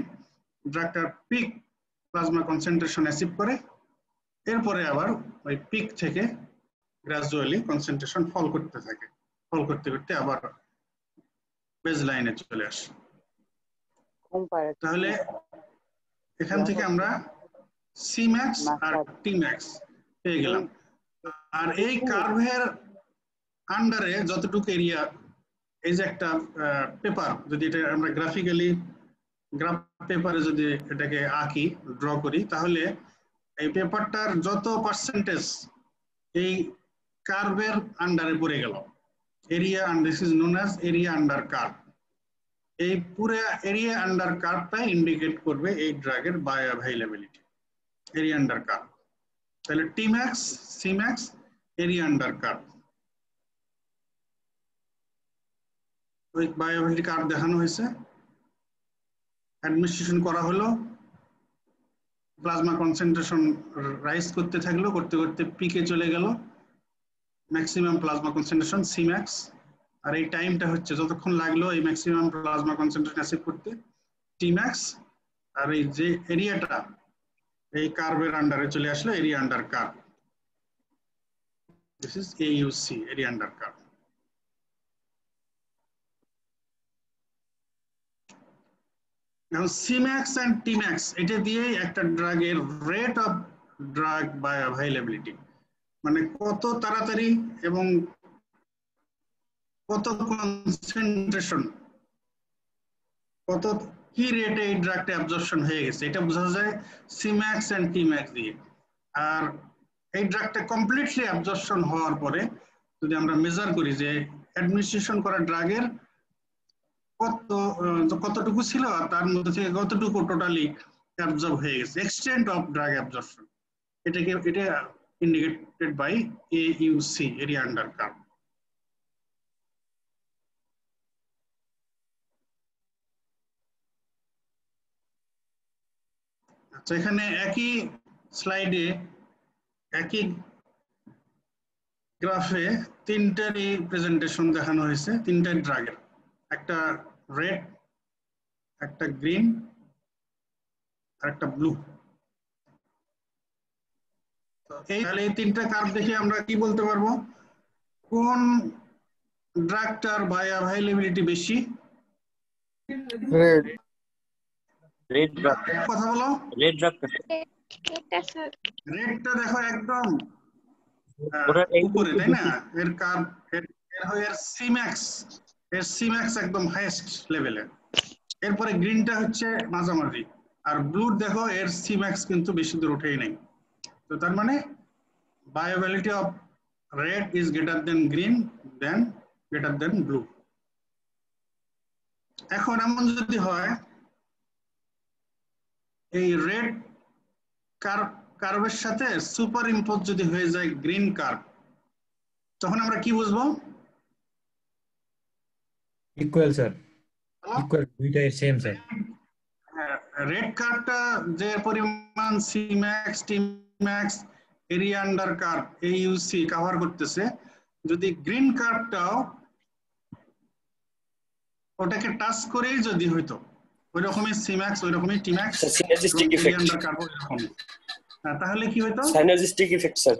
ড্রাগটার পিক প্লাজমা কনসেন্ট্রেশন অ্যাচিভ করে, এরপরে আবার ওই পিক থেকে গ্রাজুয়ালি কনসেন্ট্রেশন ফল করতে থাকে, ফল করতে করতে আবার বেজ লাইনে চলে আসে। তাহলে এখান থেকে আমরা Cmax আর Tmax পেয়ে গেলাম। আর এই কার্ভের আন্ডারে যতটুকু এরিয়া, এই যে একটা পেপার, যদি এটা আমরা গ্রাফিক্যালি গ্রাফ পেপারে যদি এটাকে আঁকি, ড্র করি, তাহলে এই পেপারটার যত পার্সেন্টেজ এই কার্ভের আন্ডারে পড়ে গেল, area, and this is known as area under curve. এই পুরো এরিয়া আন্ডার কার্ভটা ইন্ডিকেট করবে এই ড্রাগের বায়োঅ্যাভেইলেবিলিটি, এরিয়া আন্ডার কার্ভ। তাহলে T max, C max, area under curve, ওই বায়োঅ্যাভেইলেবিলিটি কার্ভ দেখানো হয়েছে। অ্যাডমিনিস্ট্রেশন করা হলো, প্লাজমা কনসেন্ট্রেশন রাইজ করতে থাকলো, করতে করতে পিকে চলে গেল, maximum plasma concentration C max. আর এই টাইমটা হচ্ছে যতক্ষণ লাগলো এই ম্যাক্সিমাম প্লাজমা কনসেন্ট্রেশন অ্যাচিভ করতে, টি ম্যাক্স। আর এই যে এরিয়াটা এই কার্ভের আন্ডারে চলে আসলো, area under curve. This is AUC, area under curve. Now Cmax and Tmax এটা দিয়ে একটা ড্রাগের রেট অফ ড্রাগ বায়োঅ্যাভেইলেবিলিটি, মানে কত তাড়াতাড়ি এবং কত কনসেন্ট্রেশন, কত কি রেটে এই ড্রাগটা অ্যাবজর্পশন হয়ে গেছে, এটা বোঝা যায় Cmax and Tmax দিয়ে। আর এই ড্রাগটা কমপ্লিটলি অ্যাবজর্পশন হওয়ার পরে যদি আমরা মেজার করি যে অ্যাডমিনিস্ট্রেশন করা ড্রাগের কতটুকু ছিল আর তার মধ্যে থেকে কতটুকু টোটালি অ্যাবজর্ব হয়ে গেছে, এক্সটেন্ট অফ ড্রাগ অ্যাবজর্পশন, এটা indicated by AUC, area under curve. আচ্ছা, এখানে একই স্লাইডে একই গ্রাফে তিনটারই প্রেজেন্টেশন দেখানো হয়েছে, তিনটা ড্রাগের, একটা রেড, একটা গ্রিন আর একটা ব্লু। তাহলে এই তিনটা কার্ভ দেখে আমরা কি বলতে পারবো, কোন ড্রাগটার বায়োঅ্যাভেইলেবিলিটি বেশি? রেড। রেড ড্রাগ, কথা বলো। Red drug. এটা স্যার রেডটা দেখো একদম ওটা উপরে, তাই না? এর কার্ভ এর সিম্যাক্স, এর সিম্যাক্স একদম হাইয়েস্ট লেভেলে। এরপরে গ্রিনটা হচ্ছে মাঝামাঝি, আর ব্লু দেখো এর সিম্যাক্স কিন্তু বেশি দূর উঠেই নাই। তো তার মানে bioavailability of red is greater than green than greater than blue. এখন এমন যদি হয় এই রেড কার্ভের সাথে সুপার ইম্পোজ যদি হয়ে যায় গ্রিন কার্ভ, তখন আমরা কি বুঝবো? ইকুয়াল স্যার, ইকুয়াল, দুইটাই সেম স্যার। রেড কার্ভটা যে পরিমাণ C max, T max, area under curve AUC cover করতেছে, যদি গ্রিন কার্ভটাও ওটাকে টাচ করেই যদি হইতো, ওই রকমই সি ম্যাক্স, ওই রকমই T max, synergistic area effect, under curve ওই রকমই, তাহলে কি হইতো? Synergistic effect sir.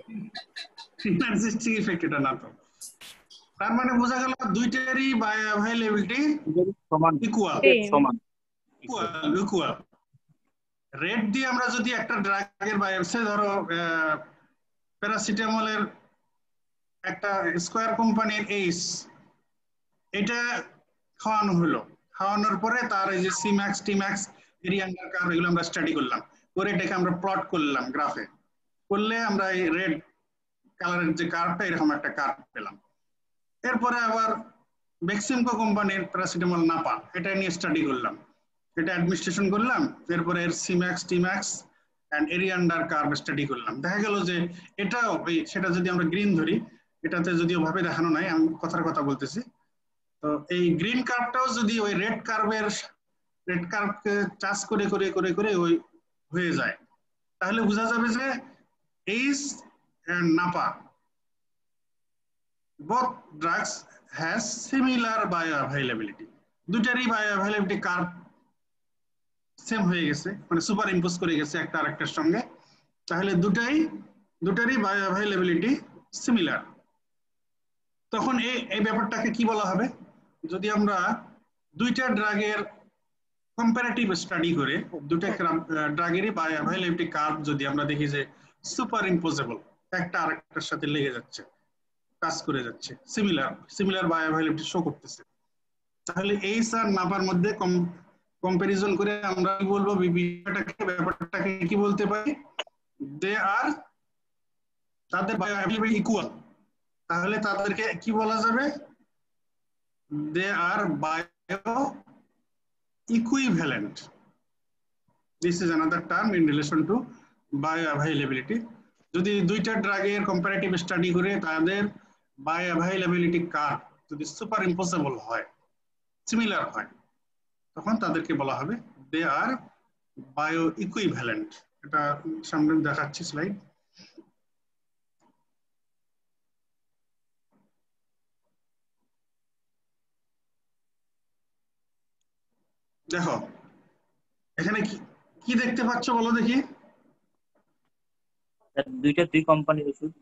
Synergistic effect এটা না তো। তার মানে বোঝা গেল দুইটারই বায়োঅ্যাভেইলেবিলিটি সমান, ইকুয়াল, সমান, ইকুয়াল। রেড দিয়ে আমরা যদি একটা ড্রাগের বায়োপসি, ধরো প্যারাসিটামলের একটা স্কয়ার কোম্পানির এইস, এটা খাওয়ানো হলো, খাওয়ানোর পরে তার এই যে C max, T max, area under curve এগুলো আমরা স্টাডি করলাম, করে এটাকে আমরা প্লট করলাম গ্রাফে, করলে আমরা এই রেড কালারের যে কার্ভটা এরকম একটা কার্ভ পেলাম। এরপরে আবার বেক্সিমকো কোম্পানির প্যারাসিটামল নাপা, এটা নিয়ে স্টাডি করলাম, এটা অ্যাডমিনিস্ট্রেশন করলাম, এরপরে এর C max, T max and area under curve study করলাম। দেখা গেল যে এটাও সেটা যদি আমরা গ্রিন ধরি, এটাতে যদিও ভাবে দেখানো নাই, আমি কথার কথা বলতেছি, তো এই গ্রিন কার্ভটাও যদি ওই রেড কার্ভকে চাষ করে করে করে করে ওই হয়ে যায়, তাহলে বোঝা যাবে যে Ace and Napa both drugs has similar bioavailability, দুটারই বায়োঅ্যাভেইলেবিলিটি কার্ভ সেম হয়ে গেছে, মানে সুপার ইম্পোজ করে গেছে একটা আরেকটার সঙ্গে, তাহলে দুটারই বায়োঅ্যাভেইলেবিলিটি সিমিলার। তখন এই ব্যাপারটাকে কি বলা হবে? যদি আমরা দুইটা ড্রাগের কম্পারেটিভ স্টাডি করে দুইটা ড্রাগেরই বায়োঅ্যাভেইলেবিলিটি কার্ভ যদি আমরা দেখি যে সুপার ইম্পোজেবল, একটা আরেকটার সাথে লেগে যাচ্ছে, কাজ করে যাচ্ছে, সিমিলার বায়োঅ্যাভেইলেবিলিটি শো করতেছে, তাহলে এইস আর নাপার মধ্যে কম্পারিজন করে আমরা কি বলবো, ব্যাপারটাকে কি বলতে পারি? দে আর, তাদের বায়োঅ্যাভেইলেবিলিটি ইকুয়াল, তাহলে তাদেরকে কি বলা যাবে? they are bioequivalent. This is another term in relation to bioavailability. যদি দুইটা ড্রাগের কম্পারেটিভ স্টাডি করে তাদের বায়োঅ্যাভাইলেবিলিটি কার্ভ যদি সুপার ইম্পসিবল হয়, সিমিলার হয়, তখন তাদেরকে বলা হবে দে আর বায়োইকুইভ্যালেন্ট। এটা সামনে দেখাচ্ছি স্লাইড। দেখো এখানে কি দেখতে পাচ্ছ বলো দেখি। দুই কোম্পানির ওষুধ।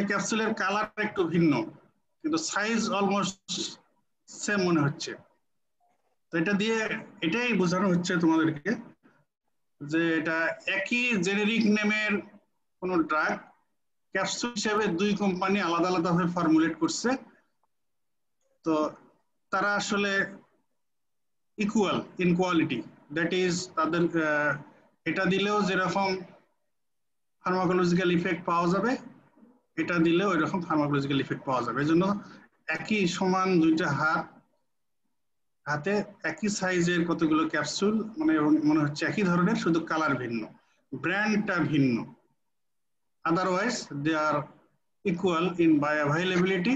ক্যাপসুলের কালার একটু ভিন্ন কিন্তু সাইজ অলমোস্ট সেম মনে হচ্ছে। তো এটা দিয়ে এটাই বোঝানো হচ্ছে তোমাদেরকে যে এটা একই জেনেরিক নেমের কোন ড্রাগ ক্যাপসুল হিসেবে দুই কোম্পানি আলাদা আলাদা ভাবে ফর্মুলেট করছে। তো তারা আসলে equal in quality, that is তাদের এটা দিলেও যেরকম ফার্মাকোলজিক্যাল ইফেক্ট পাওয়া যাবে, এটা দিলেও এরকম ফার্মাকোলজিক্যাল ইফেক্ট পাওয়া যাবে। এই জন্য একই সমান দুইটা হাতে একই সাইজের কতগুলো ক্যাপসুল, মানে মনে হচ্ছে একই ধরনের, শুধু কালার ভিন্ন, ব্র্যান্ডটা ভিন্ন। Otherwise, they are equal in bioavailability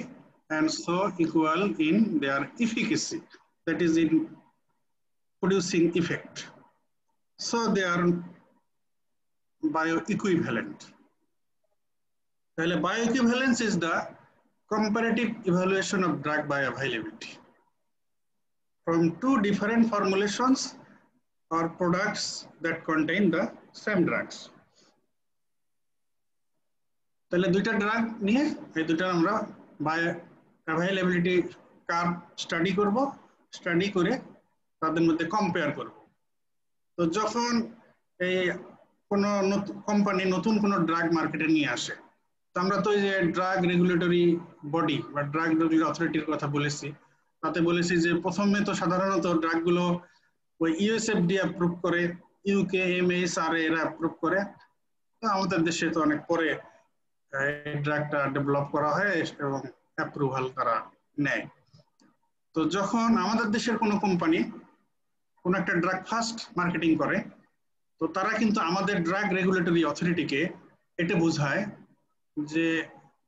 and so equal in their efficacy, that is in producing effect. So they are bioequivalent. Bioequivalence is the comparative evaluation of drug bioavailability from two different formulations or products that contain the same drugs. তাহলে দুইটা drug নিয়ে এই দুটো আমরা বায়োঅ্যাভাইলেবিলিটি curve study করব, study করে তাদের মধ্যে কম্পেয়ার করব। তো যখন এই কোন কোম্পানি নতুন কোন ড্রাগ মার্কেটে নিয়ে আসে, তো আমরা তো এই যে ড্রাগ রেগুলেটরি বডি বা ড্রাগ রেগুলেটরি অথরিটির কথা বলেছি, তাতে বলেছি যে প্রথমে তো সাধারণত ড্রাগগুলো ওই ইউএসএফডি অ্যাপ্রুভ করে, ইউকে এমএসআরএ এরা অ্যাপ্রুভ করে। তো আমাদের দেশে তো অনেক পরে ড্রাগটা ডেভেলপ করা হয় এবং অ্যাপ্রুভাল তারা নেয়। তো যখন আমাদের দেশের কোনো কোম্পানি কোন একটা ড্রাগ ফার্স্ট মার্কেটিং করে, তো তারা কিন্তু আমাদের ড্রাগ রেগুলেটরি অথরিটিকে এটা বোঝায় যে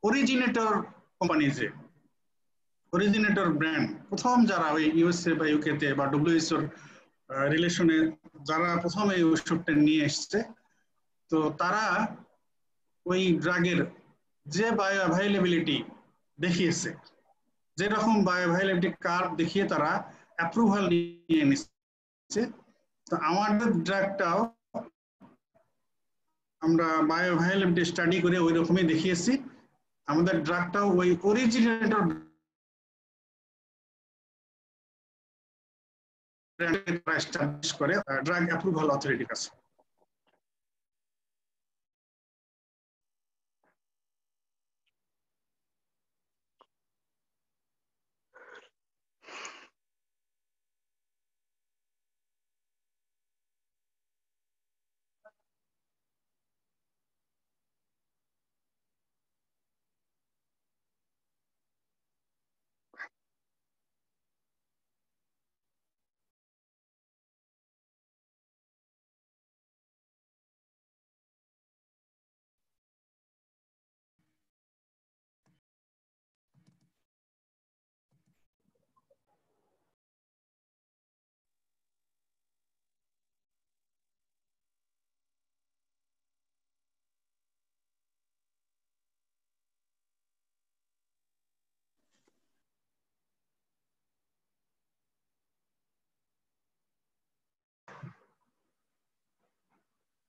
অরিজিনেটর কোম্পানি, যে অরিজিনেটর ব্র্যান্ড, প্রথম যারা ওই ইউএসএ বা ইউকেতে বা ডব্লিউএইচওর রিলেশনে যারা প্রথম এই ওষুধটা নিয়ে এসছে, তো তারা ওই ড্রাগের যে বায়োঅ্যাভাইলেবিলিটি দেখিয়েছে, যেরকম বায়োঅ্যাভাইলেবিলিটি কার্ভ দেখিয়ে তারা অ্যাপ্রুভাল নিয়ে নিচ্ছে, তো আমাদের ড্রাগটাও আমরা বায়োঅ্যাভাইলেবিলিটি স্টাডি করে ওই রকমই দেখিয়েছি। আমাদের ড্রাগটাও ওই অরিজিনেটর এস্টাবলিশ করে ড্রাগ অ্যাপ্রুভাল অথরিটির কাছে।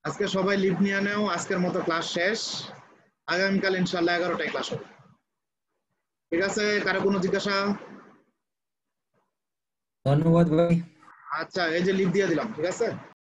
আজকে সবাই লিভ নিয়ে নেও, আজকের মতো ক্লাস শেষ। আগামীকাল ইনশাআল্লাহ 11টায় ক্লাস হবে, ঠিক আছে? কারো কোনো জিজ্ঞাসা? ধন্যবাদ ভাই। আচ্ছা, এই যে লিভ দিয়ে দিলাম, ঠিক আছে?